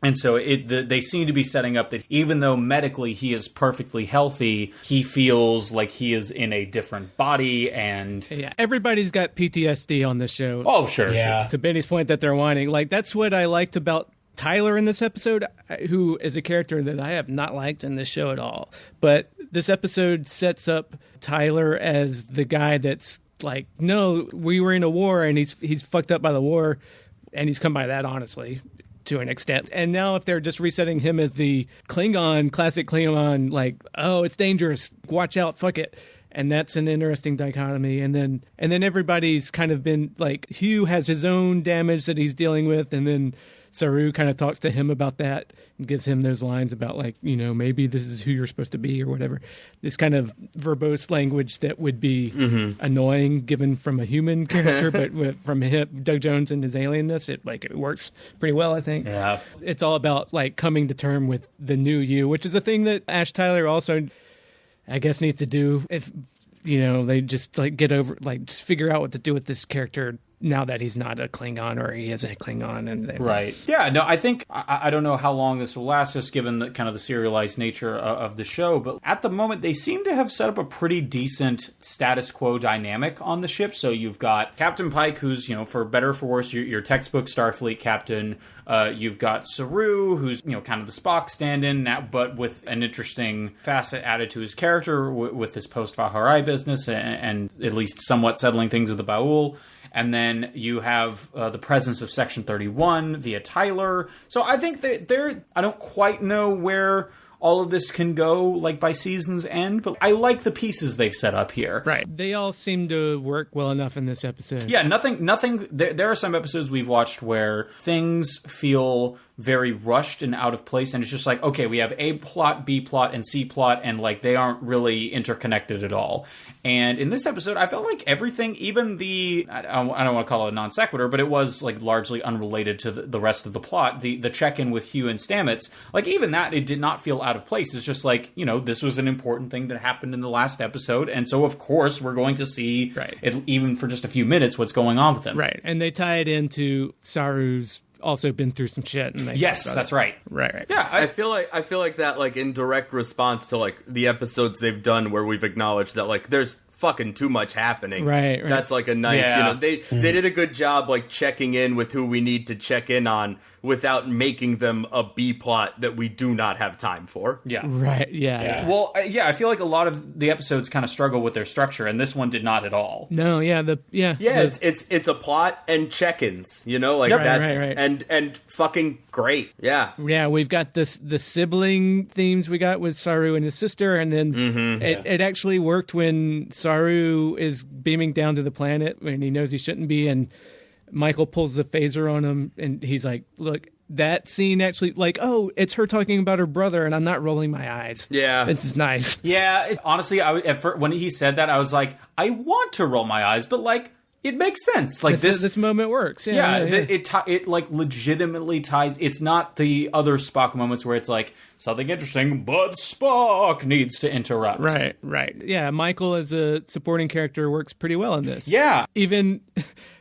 and so they seem to be setting up that even though medically he is perfectly healthy, he feels like he is in a different body. And everybody's got PTSD on this show. Oh sure. To Benny's point that they're whining, like that's what I liked about Tyler in this episode, who is a character that I have not liked in this show at all. But this episode sets up Tyler as the guy that's like, no, we were in a war, and he's fucked up by the war, and he's come by that, honestly, to an extent. And now if they're just resetting him as the Klingon, classic Klingon, like, oh, it's dangerous, watch out, fuck it. And that's an interesting dichotomy. And then everybody's kind of been like, Hugh has his own damage that he's dealing with, and then Saru kind of talks to him about that and gives him those lines about, like, you know, maybe this is who you're supposed to be or whatever. This kind of verbose language that would be annoying given from a human character, but from Doug Jones and his alienness, it works pretty well, I think. Yeah. It's all about, like, coming to term with the new you, which is a thing that Ash Tyler also, I guess, needs to do if, you know, they just, like, get over, like, just figure out what to do with this character now that he's not a Klingon, or he is a Klingon. Right. Yeah, no, I think, I don't know how long this will last, just given the kind of the serialized nature of the show, but at the moment, they seem to have set up a pretty decent status quo dynamic on the ship. So you've got Captain Pike, who's, you know, for better or for worse, your textbook Starfleet captain. You've got Saru, who's, you know, kind of the Spock stand-in, but with an interesting facet added to his character with his post-Vaharai business and at least somewhat settling things with the Ba'ul. And then you have the presence of Section 31 via Tyler. So I think that I don't quite know where all of this can go, like, by season's end, but I like the pieces they've set up here. Right. They all seem to work well enough in this episode. Yeah, nothing. There are some episodes we've watched where things feel very rushed and out of place, and it's just like, okay, we have A plot, B plot, and C plot, and, like, they aren't really interconnected at all. And in this episode, I felt like everything, even I don't want to call it a non sequitur, but it was, like, largely unrelated to the rest of the plot. The check-in with Hugh and Stamets, like, even that, it did not feel out of place. It's just like, you know, this was an important thing that happened in the last episode, and so, of course, we're going to see, even for just a few minutes, what's going on with him. Right, and they tie it into Saru's also been through some shit. And yes, that's right. Right. Yeah, I feel like that, like, in direct response to, like, the episodes they've done where we've acknowledged that, like, there's fucking too much happening. Right. That's like a nice, you know, they did a good job, like, checking in with who we need to check in on without making them a B plot that we do not have time for. Yeah. Right. Yeah. Well, I feel like a lot of the episodes kind of struggle with their structure, and this one did not at all. No. Yeah. It's a plot and check-ins, you know, like that's and fucking great. Yeah. Yeah. We've got the sibling themes we got with Saru and his sister, and then it actually worked when Saru is beaming down to the planet when he knows he shouldn't be, and Michael pulls the phaser on him, and he's like, look, that scene actually, like, oh, it's her talking about her brother, and I'm not rolling my eyes. Yeah. This is nice. Yeah, honestly, when he said that, I was like, I want to roll my eyes, but, like, it makes sense. Like, this moment works. It like legitimately ties. It's not the other Spock moments where it's like something interesting, but Spock needs to interrupt. Right. Yeah, Michael as a supporting character works pretty well in this. Yeah. Even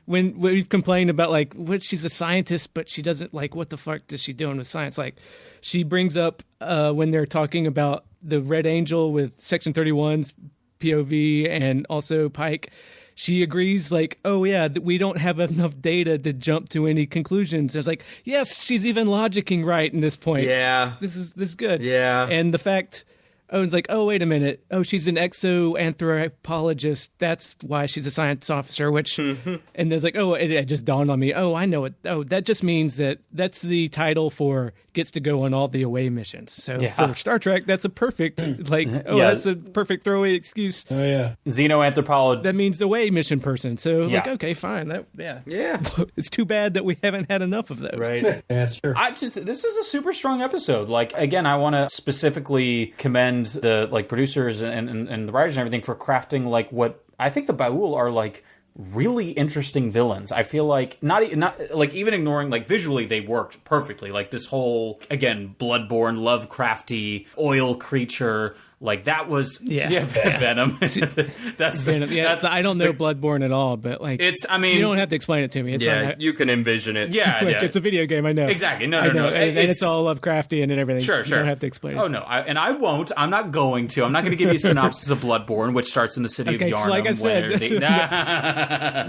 when we've complained about, like, she's a scientist, but she doesn't, like, what the fuck is she doing with science? Like, she brings up when they're talking about the Red Angel with Section 31's POV and also Pike, she agrees, like, oh, yeah, we don't have enough data to jump to any conclusions. It's like, yes, she's even logicking right in this point. Yeah. This is good. Yeah. And the fact, oh, it's like, oh, wait a minute. Oh, she's an exoanthropologist. That's why she's a science officer, which, and there's like, oh, it just dawned on me. Oh, I know it. Oh, that just means that's the title for gets to go on all the away missions. So for Star Trek, that's a perfect, that's a perfect throwaway excuse. Oh, yeah. Xenoanthropologist. That means away mission person. So, like, okay, fine. Yeah. It's too bad that we haven't had enough of those. Right. Yeah, that's true. This is a super strong episode. Like, again, I want to specifically commend the producers and the writers and everything for crafting like what I think the Baul are like really interesting villains. I feel like not like even ignoring like visually they worked perfectly. Like this whole again bloodborne Lovecrafty oil creature. Like that was Venom. That's Venom. Yeah, I don't know Bloodborne at all, but like it's. I mean, you don't have to explain it to me. It's fine. You can envision it. Yeah, like, it's a video game. I know exactly. No, and it's all Lovecraftian and everything. Sure. You don't have to explain it. Oh no, I won't. I'm not going to. I'm not going to give you a synopsis of Bloodborne, which starts in the city of Yharnam. So like I said,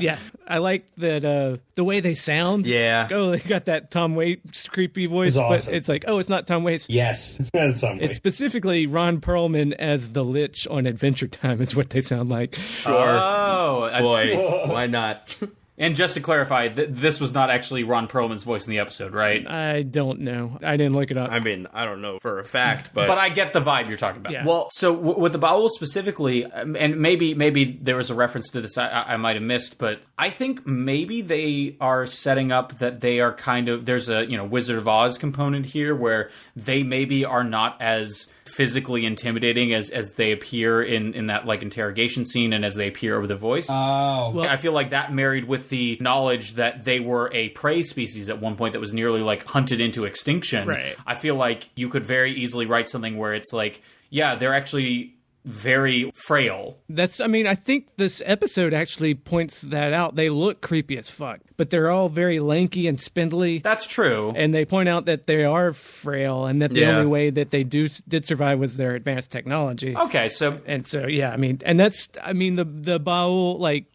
yeah, I like that the way they sound. Yeah. Oh, they got that Tom Waits creepy voice, awesome. but it's like, oh, it's not Tom Waits. Yes, in some way. It's specifically Ron Perlman as the Lich on Adventure Time is what they sound like. Sure. Oh, Boy, why not? And just to clarify, this was not actually Ron Perlman's voice in the episode, right? I don't know. I didn't look it up. I mean, I don't know for a fact, but I get the vibe you're talking about. Yeah. Well, so with the Baul specifically, and maybe there was a reference to this I might have missed, but I think maybe they are setting up that they are kind of, there's a Wizard of Oz component here where they maybe are not as physically intimidating as they appear in that like interrogation scene and as they appear over the voice. Oh. Well, I feel like that married with the knowledge that they were a prey species at one point that was nearly like hunted into extinction. Right. I feel like you could very easily write something where it's like, yeah, they're actually very frail. I think this episode actually points that out. They look creepy as fuck, but they're all very lanky and spindly. That's true. And they point out that they are frail and that the only way that they did survive was their advanced technology. Okay, so yeah, the Baul, like,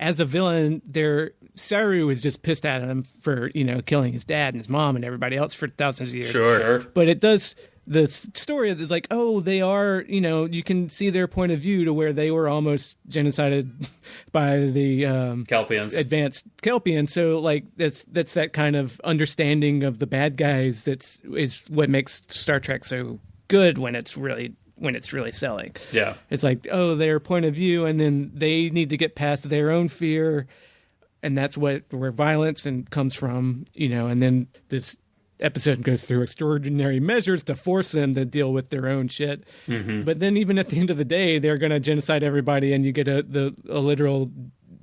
as a villain, Saru is just pissed at him for, killing his dad and his mom and everybody else for thousands of years. sure. But it does, the story is like, oh, they are, you can see their point of view to where they were almost genocided by the Kelpians. advanced Kelpians. So like that's that kind of understanding of the bad guys is what makes Star Trek so good when it's really selling. Yeah. It's like, oh, their point of view, and then they need to get past their own fear, and that's where violence comes from, and then this episode goes through extraordinary measures to force them to deal with their own shit. Mm-hmm. But then even at the end of the day, they're going to genocide everybody, and you get a literal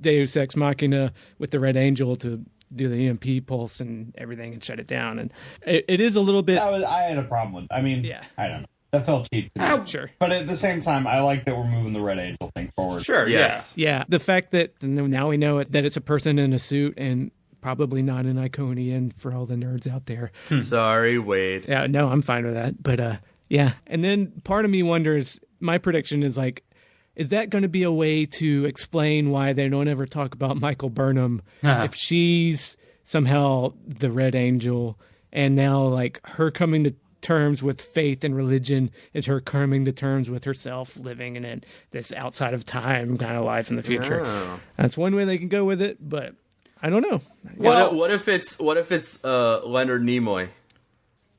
Deus Ex Machina with the Red Angel to do the EMP pulse and everything and shut it down. And it is a little bit... I had a problem with. I mean, I don't know. That felt cheap to me. Sure. But at the same time, I like that we're moving the Red Angel thing forward. Sure, Yes. Yeah. The fact that now we know that it's a person in a suit and probably not an Iconian for all the nerds out there. Sorry, Wade. Yeah, no, I'm fine with that. But yeah. And then part of me wonders, my prediction is like, is that going to be a way to explain why they don't ever talk about Michael Burnham if she's somehow the Red Angel, and now like her coming to terms with faith and religion is her coming to terms with herself living in this outside of time kind of life in the future. Oh. That's one way they can go with it, but I don't know. What if it's Leonard Nimoy?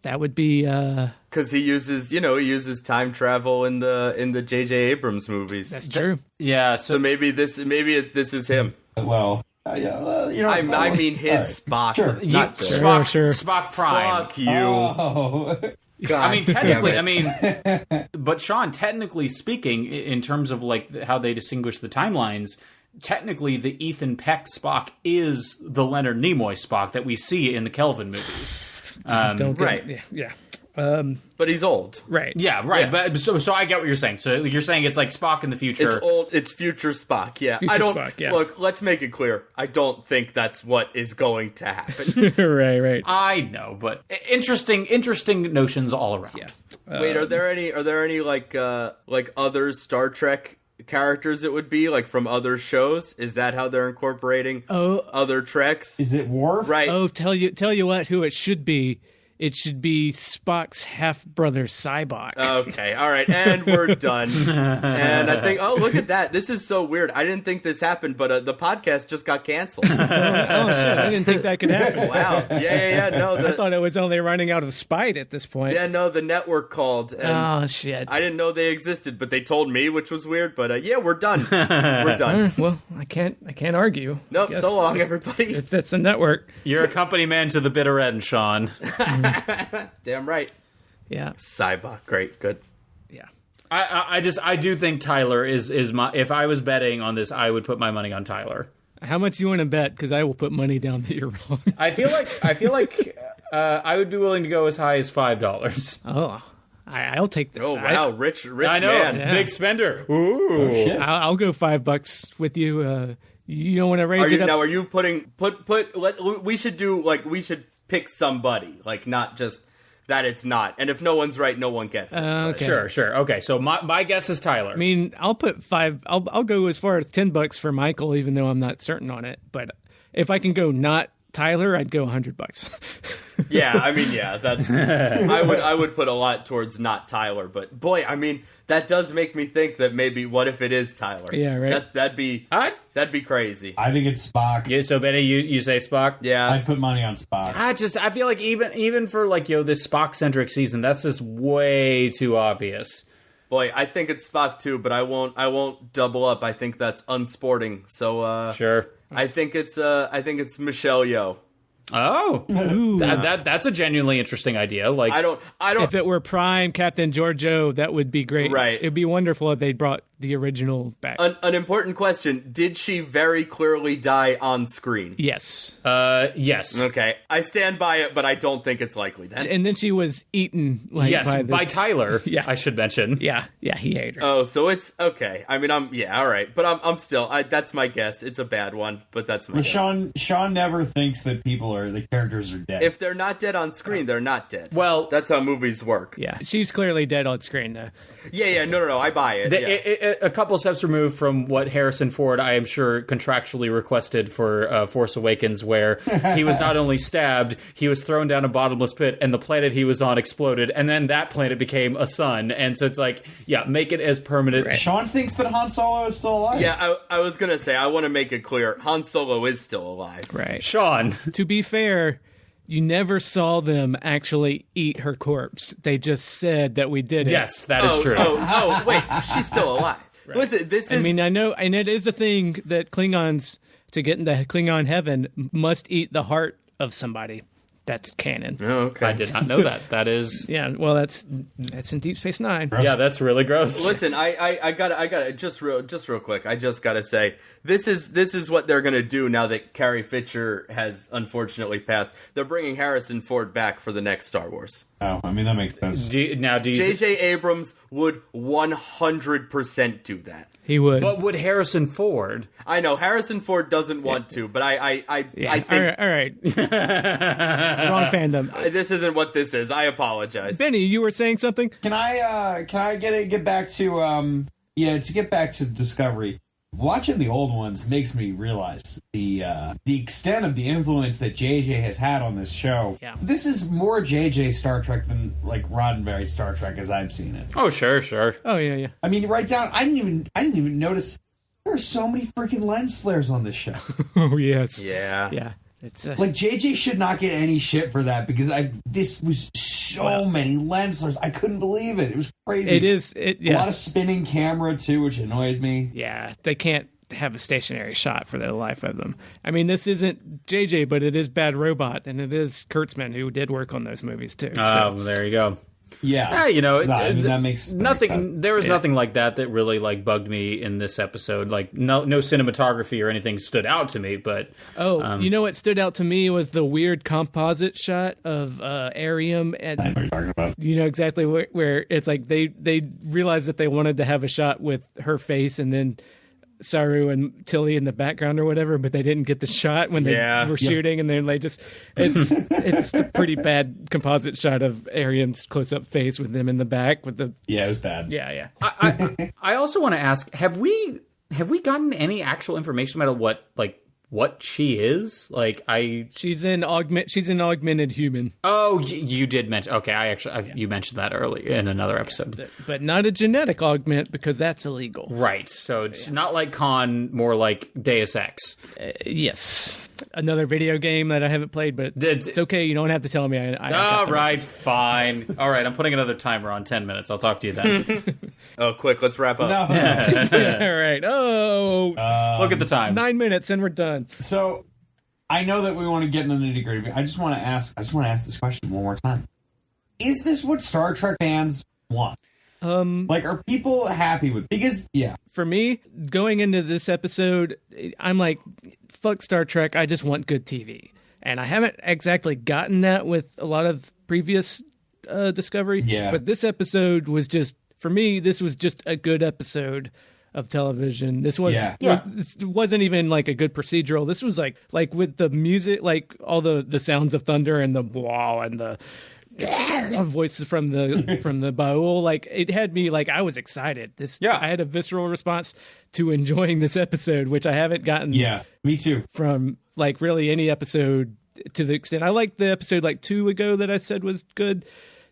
That would be because he uses time travel in the J.J. Abrams movies. that's true. Yeah, So maybe this is him. Well, I mean his Spock, Sure. not the Spock Prime. Fuck you. Oh. God I mean, technically, but Sean, technically speaking, in terms of like how they distinguish the timelines, technically the Ethan Peck Spock is the Leonard Nimoy Spock that we see in the Kelvin movies. Right. Yeah. But he's old. Right. Yeah, right. Yeah. But so I get what you're saying. So you're saying it's like Spock in the future. It's old. It's future Spock. Yeah. Future I don't Spock, yeah. look. Let's make it clear. I don't think that's what is going to happen. right. I know, but interesting notions all around. Yeah. Wait, are there any like other Star Trek characters it would be like from other shows? Is that how they're incorporating other Treks? Is it Worf? Right. Oh, tell you what, who it should be it should be Spock's half-brother Cybok. Okay, all right, and we're done. And I think, oh, look at that. This is so weird. I didn't think this happened, but the podcast just got canceled. Oh, shit, I didn't think that could happen. Wow. Yeah. No, I thought it was only running out of spite at this point. yeah, no, the network called. And Oh, shit. I didn't know they existed, but they told me, which was weird. But yeah, we're done. We're done. Well, I can't argue. Nope. Guess So long, everybody. If it's a network. You're a company man to the bitter end, Sean. Damn right. Yeah. Cybok, great, good. Yeah. I do think Tyler is my. If I was betting on this, I would put my money on Tyler. How much do you want to bet? Because I will put money down that you're wrong. I feel like I would be willing to go as high as $5. Oh, I'll take that. Oh wow, rich I know, man. Yeah. big spender. Ooh, Shit. I'll go $5 with you. You don't want to raise Are you it up? now? Are you putting we should pick somebody, like not just that it's not. And if no one's right, no one gets it. Okay. Sure. Okay, so my guess is Tyler. I mean, I'll put $5. I'll go as far as $10 for Michael, even though I'm not certain on it. But if I can go not Tyler, I'd go $100. Yeah, I mean, yeah, that's. I would put a lot towards not Tyler, but boy, I mean, that does make me think that maybe what if it is Tyler? Yeah, right. That'd be crazy. I think it's Spock. Yeah, so Benny, you say Spock? Yeah, I'd put money on Spock. I feel like even for like this Spock centric season, that's just way too obvious. boy, I think it's Spock too, but I won't double up. I think that's unsporting. So Sure. I think it's Michelle Yeoh. Oh, Ooh. that's a genuinely interesting idea. Like, I don't. If it were Prime Captain Giorgio, that would be great. Right. It'd be wonderful if they brought the original back. An important question: did she very clearly die on screen? Yes. yes. Okay, I stand by it, but I don't think it's likely. Then. And then she was eaten Yes, by Tyler, Yeah. I should mention. Yeah, he hated her. Oh, so it's okay. I mean, all right, but I'm still. That's my guess. It's a bad one, but that's my guess. Sean never thinks that the characters are dead. If they're not dead on screen, they're not dead. Well, That's how movies work. Yeah, she's clearly dead on screen though. Yeah. No. I buy it. Yeah. a couple steps removed from what Harrison Ford, I am sure, contractually requested for Force Awakens, where he was not only stabbed, he was thrown down a bottomless pit, and the planet he was on exploded, and then that planet became a sun. And so it's like, yeah, make it as permanent. Right. Sean thinks that Han Solo is still alive. Yeah, I was gonna say, I want to make it clear, Han Solo is still alive. Right. Sean. To be fair, you never saw them actually eat her corpse. They just said that we did it. Yes, that is true. Oh, wait, she's still alive. Listen, this is. I mean, I know, and it is a thing that Klingons, to get into Klingon heaven, must eat the heart of somebody. That's canon. Oh, okay. I did not know that. That is. Yeah, well, that's in Deep Space Nine. Yeah, that's really gross. Listen, I gotta just real quick. I just gotta say, this is what they're gonna do now that Carrie Fisher has unfortunately passed. They're bringing Harrison Ford back for the next Star Wars. Oh, I mean, that makes sense. Do you? J.J. Abrams would 100% do do He would. But would Harrison Ford? I know Harrison Ford doesn't want to, but I think all right. Wrong fandom. this isn't what this is. I apologize. Benny, you were saying something? Can I get back to to get back to Discovery? Watching the old ones makes me realize the extent of the influence that JJ has had on this show. Yeah. This is more JJ Star Trek than like Roddenberry Star Trek as I've seen it. Oh, sure. Oh, yeah. I mean, right down. I didn't even notice there are so many freaking lens flares on this show. Oh, yes. Yeah. Yeah. It's Like JJ should not get any shit for that because this was so many lens flares. I couldn't believe it. It was crazy. It is. A Yeah. lot of spinning camera too, which annoyed me. Yeah. They can't have a stationary shot for the life of them. I mean, this isn't JJ, but it is Bad Robot, and it is Kurtzman, who did work on those movies too. Oh, there you go. Yeah, Yeah, that makes nothing. There was nothing like that really like bugged me in this episode. Like no cinematography or anything stood out to me. But you know what stood out to me was the weird composite shot of Arium, and I know what you're talking about. you know exactly where it's like they realized that they wanted to have a shot with her face, and then Saru and Tilly in the background or whatever, but they didn't get the shot when they were shooting, and then they just it's a pretty bad composite shot of Arium's close up face with them in the back with the Yeah, it was bad. yeah. I also want to ask: have we gotten any actual information about what like what she is. Like, she's an augmented human. Oh, you did mention. Okay, you mentioned that early in another episode, but not a genetic augment because that's illegal. Right. So it's not like Khan, more like Deus Ex. Yes. Another video game that I haven't played, but it's okay. You don't have to tell me. All right, fine. All right, I'm putting another timer on 10 minutes. I'll talk to you then. Oh, quick, let's wrap up. All right. Oh, look at the time. 9 minutes and we're done. So, I know that we want to get into the nitty gritty, but I just want to ask this question one more time. Is this what Star Trek fans want? Like, are people happy with? Because for me, going into this episode, I'm like, fuck Star Trek. I just want good TV, and I haven't exactly gotten that with a lot of previous Discovery. Yeah, but this episode was just, for me, this was just a good episode of television. This was this wasn't even like a good procedural. This was like with the music, like all the sounds of thunder and the wow and the voices from the Baul, like it had me like I was excited. I had a visceral response to enjoying this episode, which I haven't gotten. Yeah, me too. From like really any episode, to the extent I liked the episode like 2 ago that I said was good,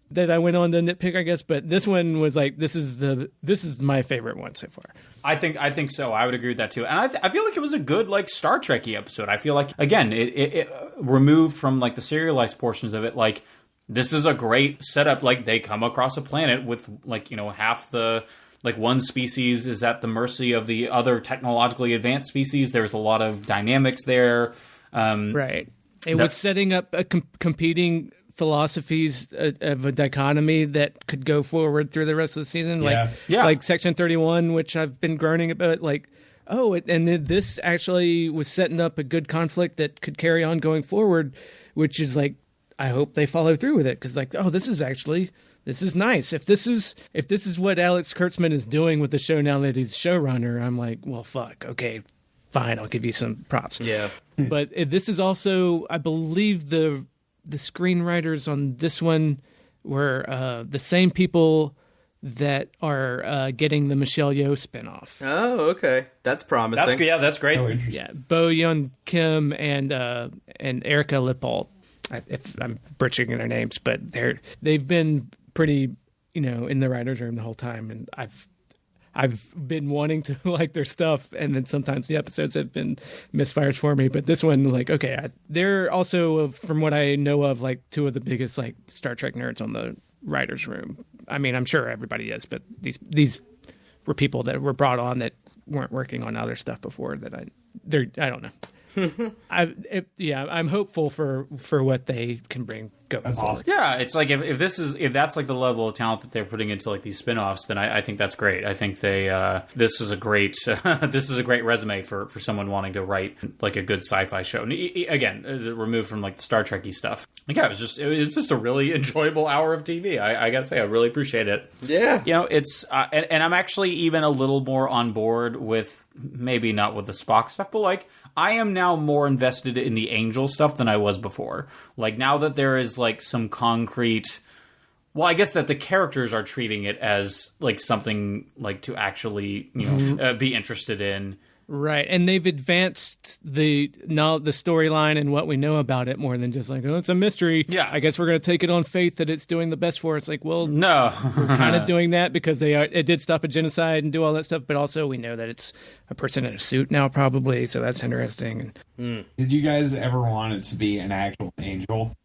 that I went on to nitpick, I guess, but this one was like this is my favorite one so far. I think so. I would agree with that too, and I feel like it was a good like Star Trek-y episode. I feel like again it removed from like the serialized portions of it, like. This is a great setup. Like, they come across a planet with, like, you know, half the, like, one species is at the mercy of the other technologically advanced species. There's a lot of dynamics there. Right. It was setting up a competing philosophies of a dichotomy that could go forward through the rest of the season. Like Section 31, which I've been groaning about, like, and then this actually was setting up a good conflict that could carry on going forward, which is, like, I hope they follow through with it, because like, this is nice. If this is what Alex Kurtzman is doing with the show now that he's showrunner, I'm like, well, fuck. Okay, fine. I'll give you some props. Yeah. But this is also, I believe the screenwriters on this one were the same people that are getting the Michelle Yeoh spinoff. Oh, okay. That's promising. That's great. Oh, yeah, Bo Yeon Kim and Erica Lippold. If I'm butchering their names, but they've been pretty, in the writers' room the whole time, and I've been wanting to like their stuff, and then sometimes the episodes have been misfires for me. But this one, like, okay, they're also, from what I know of, like 2 of the biggest like Star Trek nerds on the writers' room. I mean, I'm sure everybody is, but these were people that were brought on that weren't working on other stuff before. I don't know. I'm hopeful for what they can bring going forward. Awesome. Yeah, it's like if that's like the level of talent that they're putting into like these spin-offs, then I think that's great. I think this is a great resume for someone wanting to write like a good sci-fi show. And again, removed from like the Star Trek-y stuff. Like, yeah, it was just a really enjoyable hour of TV. I gotta say, I really appreciate it. Yeah, it's and I'm actually even a little more on board with, maybe not with the Spock stuff, but like I am now more invested in the Angel stuff than I was before. Like, now that there is like some concrete, well, I guess that the characters are treating it as like something like to actually, be interested in. Right, and they've advanced the storyline and what we know about it more than just like, it's a mystery. Yeah, I guess we're going to take it on faith that it's doing the best for us. Like, well, no, we're kind of doing that because it did stop a genocide and do all that stuff, but also we know that it's a person in a suit now, probably. So that's interesting. Did you guys ever want it to be an actual angel?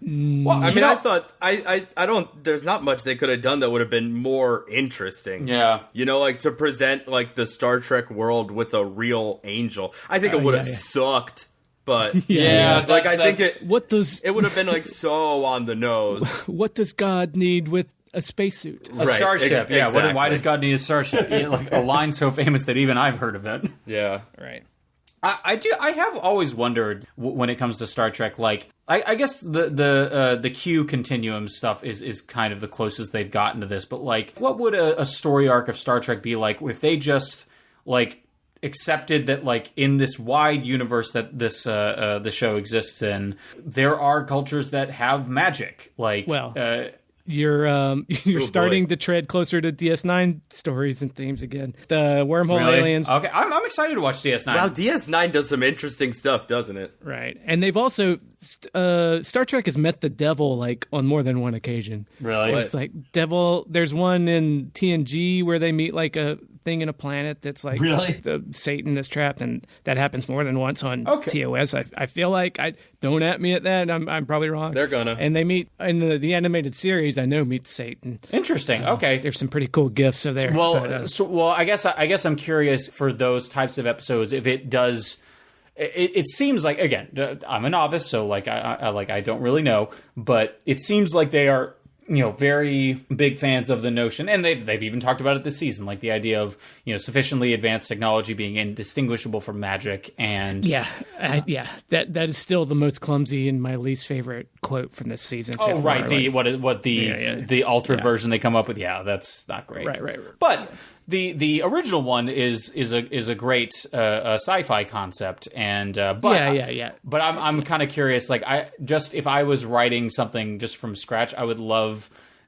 Well, I mean, I thought I don't. There's not much they could have done that would have been more interesting. Yeah, like to present like the Star Trek world with a real angel. I think it would have sucked, but I think it would have been like so on the nose. What does God need with a spacesuit? A starship? Yeah. Exactly. Why does God need a starship? Like a line so famous that even I've heard of it. Yeah. Right. I have always wondered when it comes to Star Trek, like I guess the Q continuum stuff is kind of the closest they've gotten to this, but like what would a story arc of Star Trek be like if they just like accepted that like in this wide universe that this the show exists in, there are cultures that have magic, like you're starting to tread closer to DS9 stories and themes again. The wormhole aliens. Okay, I'm excited to watch DS9. Wow, DS9 does some interesting stuff, doesn't it? Right. And they've also Star Trek has met the devil like on more than one occasion. Really? It's like devil. There's one in TNG where they meet like a thing in a planet that's like the Satan is trapped, and that happens more than once on TOS. I feel like don't at me at that. I'm probably wrong. They're gonna. And they meet in the animated series. I know meets Satan. Interesting. Okay. There's some pretty cool gifts of there. Well, but, I guess I'm curious for those types of episodes if it does. It seems like, again, I'm a novice, so like I don't really know, but it seems like they are, very big fans of the notion, and they've even talked about it this season, like the idea of sufficiently advanced technology being indistinguishable from magic, and that is still the most clumsy and my least favorite quote from this season. So far. Right, the altered version they come up with, that's not great. Right. But the original one is a great sci-fi concept, and But I'm kind of curious. Like, if I was writing something just from scratch, I would love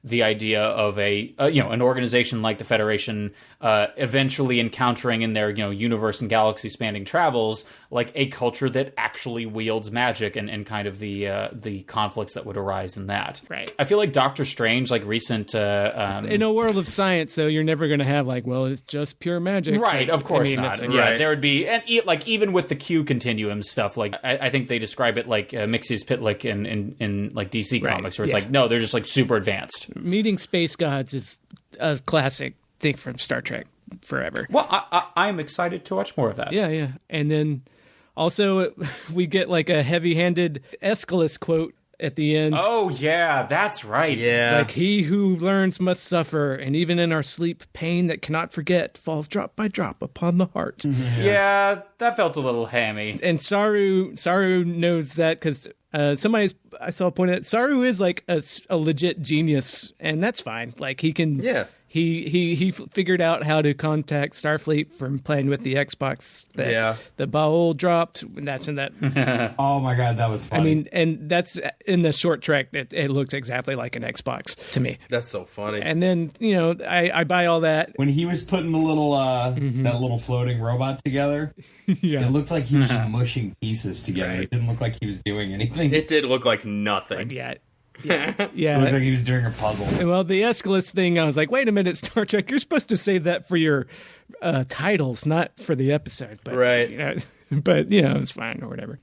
the idea of an organization like the Federation eventually encountering in their universe and galaxy spanning travels like a culture that actually wields magic and kind of the conflicts that would arise in that. Right. I feel like Doctor Strange, like recent in a world of science, so you're never going to have like, well, it's just pure magic. Right. So, of course not. Yeah. There would be, and like even with the Q continuum stuff, like I think they describe it like Mixes Pitlick in like DC comics, where it's like, no, they're just like super advanced. Meeting space gods is a classic thing from Star Trek forever. Well, I'm excited to watch more of that. Yeah. And then also we get like a heavy-handed Aeschylus quote at the end. Oh, yeah, that's right. Yeah. Like, he who learns must suffer, and even in our sleep, pain that cannot forget falls drop by drop upon the heart. Mm-hmm. Yeah, that felt a little hammy. And Saru knows that because I saw point out, Saru is like a legit genius, and that's fine. Like, he can... Yeah. He figured out how to contact Starfleet from playing with the Xbox. The Baul dropped. And that's in that. Oh my god, that was funny. I mean, and that's in the short trek. It looks exactly like an Xbox to me. That's so funny. And then I buy all that. When he was putting the little that little floating robot together, it looked like he was just mushing pieces together. Right. It didn't look like he was doing anything. It did look like nothing. Yeah. It looked like he was doing a puzzle. Well, the Aeschylus thing, I was like, wait a minute, Star Trek, you're supposed to save that for your titles, not for the episode. But, right. But it's fine or whatever.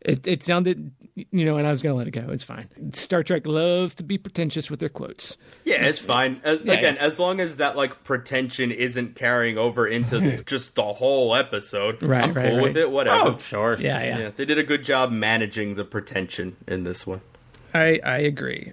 It sounded, and I was going to let it go. It's fine. Star Trek loves to be pretentious with their quotes. Yeah, it's fine. Again, as long as that like pretension isn't carrying over into just the whole episode, I'm cool with it. Whatever. Oh, sure. Yeah. They did a good job managing the pretension in this one. I agree.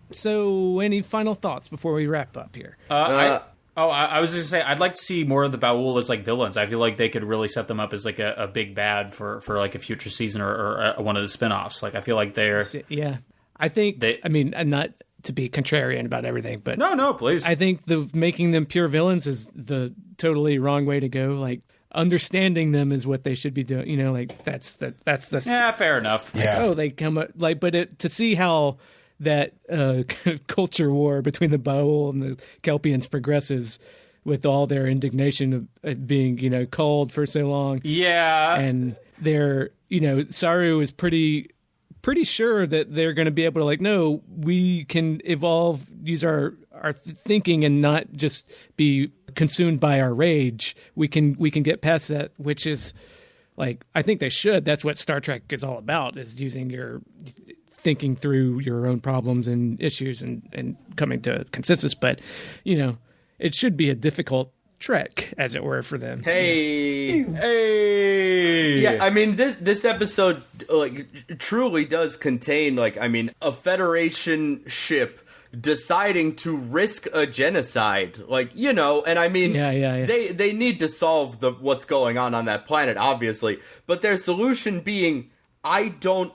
So, any final thoughts before we wrap up here? I was going to say, I'd like to see more of the Baul as like villains. I feel like they could really set them up as like a big bad for like a future season or one of the spinoffs. Like, I feel like they're... Yeah. I think, and not to be contrarian about everything, but... No, please. I think making them pure villains is the totally wrong way to go. Like, understanding them is what they should be doing. Like that's the yeah, fair enough. Like, they come up like, but to see how that kind of culture war between the Baul and the Kelpians progresses with all their indignation of being cold for so long. Yeah, and they're Saru is pretty sure that they're going to be able to no, we can evolve, use our thinking and not just be consumed by our rage. We can get past that, which is like, I think they should. That's what Star Trek is all about, is using your thinking through your own problems and issues and coming to a consensus. But, it should be a difficult trek, as it were, for them. Hey. Yeah, I mean, this episode truly does contain a Federation ship deciding to risk a genocide, and I mean, they need to solve what's going on that planet, obviously, but their solution being, I don't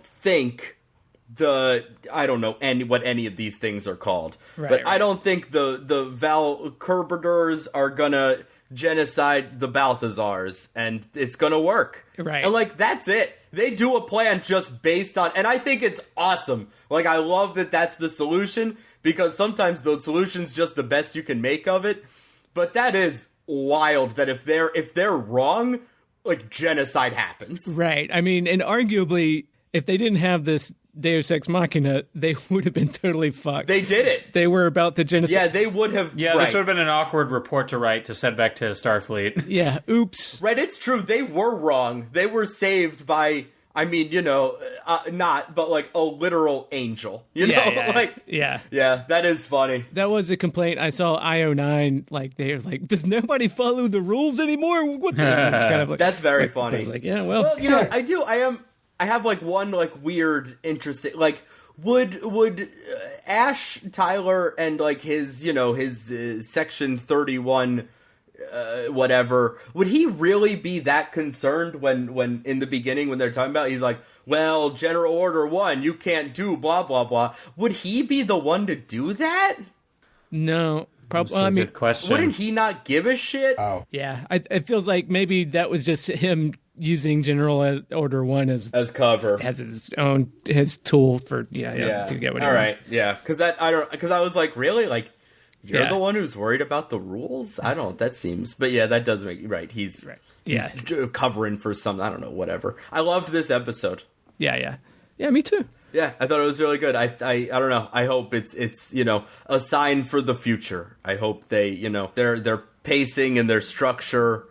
know what any of these things are called, but I don't think the Valkyrbers are gonna genocide the Balthazars, and it's gonna work. Right. And, like, that's it. They do a plan just based on... And I think it's awesome. Like, I love that that's the solution, because sometimes the solution's just the best you can make of it. But that is wild that if they're wrong, like, genocide happens. Right. I mean, and arguably, if they didn't have this Deus Ex Machina, they would have been totally fucked. They did it. They were about the genocide. Yeah, they would have... Yeah, right. this would have been an awkward report to write to send back to Starfleet. Yeah, oops. Right, it's true. They were wrong. They were saved by... I mean, you know, not, but like a literal angel. You know, Yeah. yeah, that is funny. That was a complaint. I saw IO9, like, they're like, does nobody follow the rules anymore? What the? It's kind of like, That's very it's like, funny. I was like, yeah, well, You know, I have like one like weird, interesting, like, would Ash Tyler and like his, you know, his Section 31 whatever, would he really be that concerned when in the beginning when they're talking about, he's like, well, General Order 1, you can't do blah blah blah. Would he be the one to do that? no, probably. That's a I mean, good question. Wouldn't he not give a shit? Oh, yeah, it feels like maybe that was just him using General Order 1 as Cover. his tool for to get what he All wanted. right, yeah, because I was like, really, like, you're Yeah. the one who's worried about the rules? I don't. That seems, but yeah, that does make right. He's Right. he's Yeah. covering for some. I don't know. Whatever. I loved this episode. Yeah, me too. Yeah, I thought it was really good. I don't know. I hope it's you know, a sign for the future. I hope they, you know, their pacing and their structure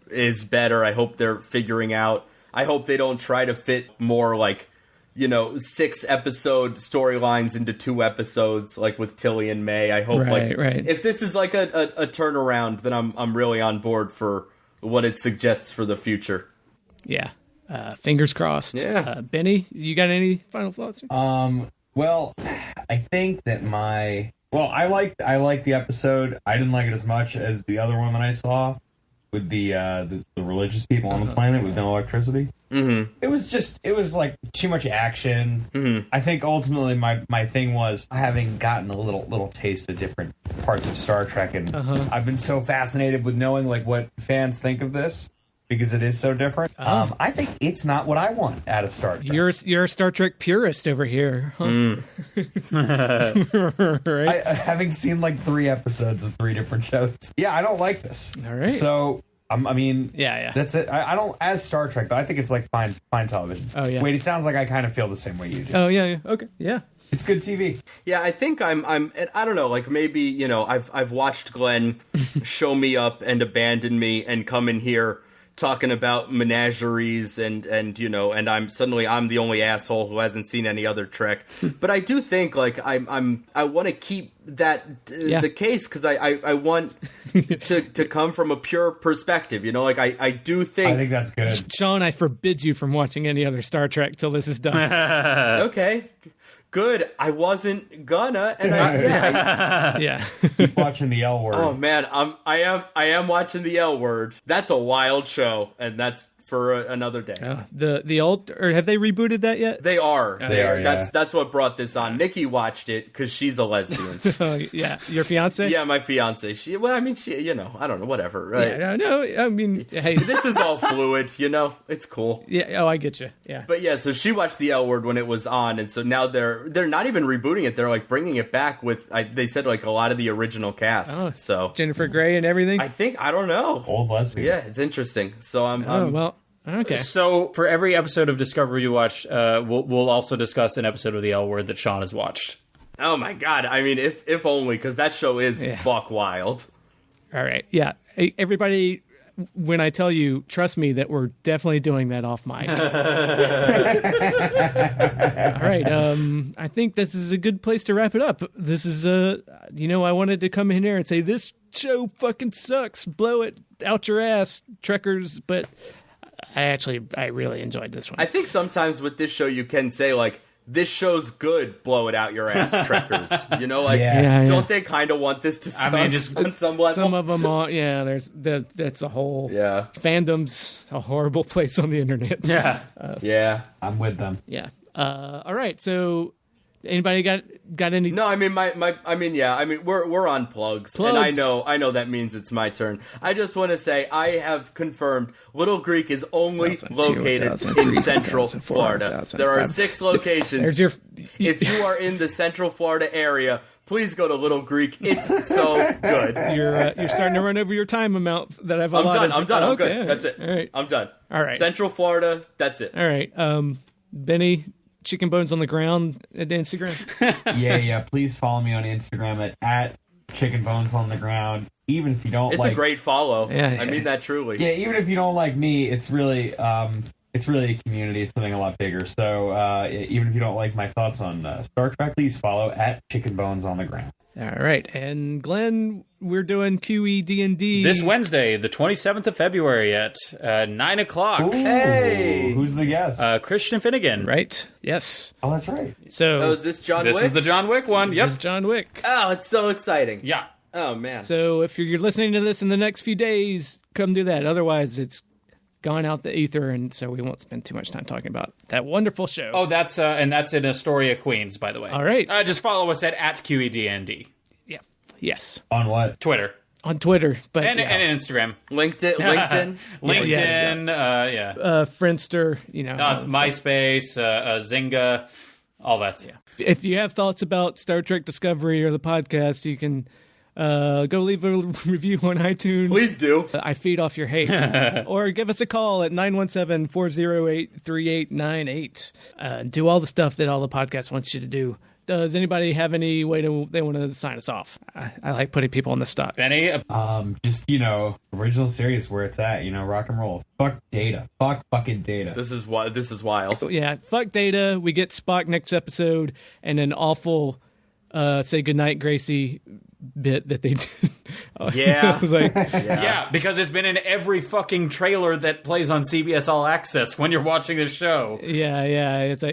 is better. I hope they're figuring out. I hope they don't try to fit more like, you know, 6-episode storylines into 2 episodes, like with Tilly and May. I hope Right. if this is like a turnaround, then I'm really on board for what it suggests for the future. Yeah. Fingers crossed. Yeah. Benny, you got any final thoughts? well, I think that I liked the episode. I didn't like it as much as the other one that I saw with the religious people on the planet with no electricity. Mm-hmm. It was like too much action. Mm-hmm. I think ultimately my thing was having gotten a little taste of different parts of Star Trek, and I've been so fascinated with knowing like what fans think of this, because it is so different. I think it's not what I want out of Star Trek. You're a Star Trek purist over here, huh? Right? Having seen like 3 episodes of 3 different shows, yeah, I don't like this. All right. So I mean, Yeah. that's it. I don't, as Star Trek though. I think it's like fine television. Oh, yeah. Wait, it sounds like I kind of feel the same way you do. Oh yeah. Okay. Yeah. It's good TV. Yeah, I think I'm and I don't know, like maybe, you know, I've watched Glenn show me up and abandon me and come in here talking about menageries and you know, and I'm the only asshole who hasn't seen any other Trek. But I do think like I want to keep that the case, because I want to come from a pure perspective, you know, like I do think. I think that's good. Sean, I forbid you from watching any other Star Trek till this is done. Okay. Good. I wasn't gonna, and I Yeah. Keep watching the L Word. Oh man, I am watching the L Word. That's a wild show, and that's for another day. The old, or have they rebooted that yet? They are. They are, yeah. That's what brought this on. Nikki watched it because she's a lesbian. Oh, yeah. Your fiance? Yeah, my fiance. She, you know, I don't know, whatever, right? Yeah, no, I mean, hey. This is all fluid, you know. It's cool. Yeah. Oh, I get you. Yeah. But yeah, so she watched the L Word when it was on, and so now they're not even rebooting it. They're like bringing it back with. They said like a lot of the original cast. Oh, so Jennifer Grey and everything. I don't know. Old lesbian. Yeah, it's interesting. So well, okay. So for every episode of Discovery you watch, we'll also discuss an episode of the L Word that Sean has watched. Oh my god! I mean, if only, because that show is Yeah. buck wild. All right. Yeah. Hey, everybody, when I tell you, trust me that we're definitely doing that off mic. All right. I think this is a good place to wrap it up. This is I wanted to come in here and say this show fucking sucks. Blow it out your ass, Trekkers. But I really enjoyed this one. I think sometimes with this show you can say like, this show's good, blow it out your ass, Trekkers. You know, like, Yeah. Yeah. don't they kind of want this to suck on some level? Some of them are, that's a whole, fandom's a horrible place on the internet. Yeah. Yeah. I'm with them. Yeah. All right. So Anybody got any? No, I mean we're on plugs, and I know that means it's my turn. I just want to say I have confirmed Little Greek is only located in Central Florida. There are 6 locations. If you are in the Central Florida area, please go to Little Greek. It's so good. You're starting to run over your time amount that I've allotted. I'm done. I'm okay. good. That's it. All right. I'm done. All right. Central Florida. That's it. All right. Benny, Chicken Bones on the Ground at Instagram. Yeah. Please follow me on Instagram at Chicken Bones on the Ground. Even if you don't, it's a great follow. Yeah. I mean that truly. Yeah. Even if you don't like me, it's really a community. It's something a lot bigger. So even if you don't like my thoughts on Star Trek, please follow at Chicken Bones on the Ground. All right, and Glenn, we're doing QED&D this Wednesday, the 27th of February at 9 o'clock. Ooh, hey, who's the guest? Christian Finnegan. Right? Yes. Oh, that's right. So is this John Wick? This is the John Wick one. Yep. This is John Wick. Oh, it's so exciting. Yeah. Oh man. So if you're listening to this in the next few days, come do that. Otherwise, it's gone out the ether, and so we won't spend too much time talking about that wonderful show. Oh, that's in Astoria, Queens, by the way. All right. Just follow us at QEDND. Yeah. Yes. On what? Twitter. On Twitter, but And Instagram. LinkedIn. LinkedIn, yeah. Friendster, MySpace, Zynga, all that stuff. If you have thoughts about Star Trek Discovery or the podcast, you can go leave a review on iTunes. Please do. I feed off your hate. Or give us a call at 917-408-3898. Do all the stuff that all the podcast wants you to do. Does anybody have any way they want to sign us off? I like putting people on the spot. Benny? Just, original series where it's at, rock and roll. Fuck Data. Fuck fucking Data. This is wild. So, yeah, fuck Data. We get Spock next episode, and an awful say goodnight, Gracie bit that they did. Yeah. Yeah, because it's been in every fucking trailer that plays on CBS All Access when you're watching this show. Yeah. It's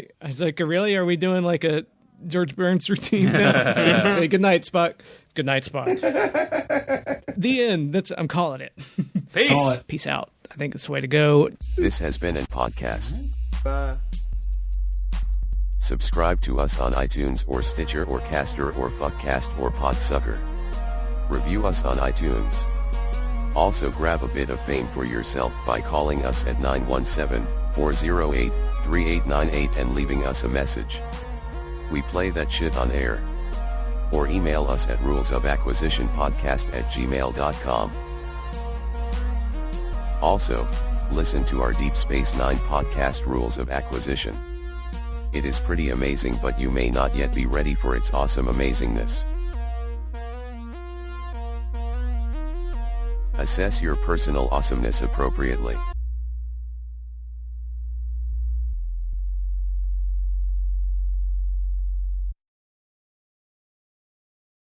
like, really? Are we doing like a George Burns routine now? Say goodnight, Spock. Good night, Spock. The end. I'm calling it. Peace. Peace out. I think it's the way to go. This has been a podcast. Bye. Subscribe to us on iTunes or Stitcher or Caster or Fuckcast or Podsucker. Review us on iTunes. Also grab a bit of fame for yourself by calling us at 917-408-3898 and leaving us a message. We play that shit on air. Or email us at rulesofacquisitionpodcast@gmail.com. Also, listen to our Deep Space Nine podcast Rules of Acquisition. It is pretty amazing, but you may not yet be ready for its awesome amazingness. Assess your personal awesomeness appropriately.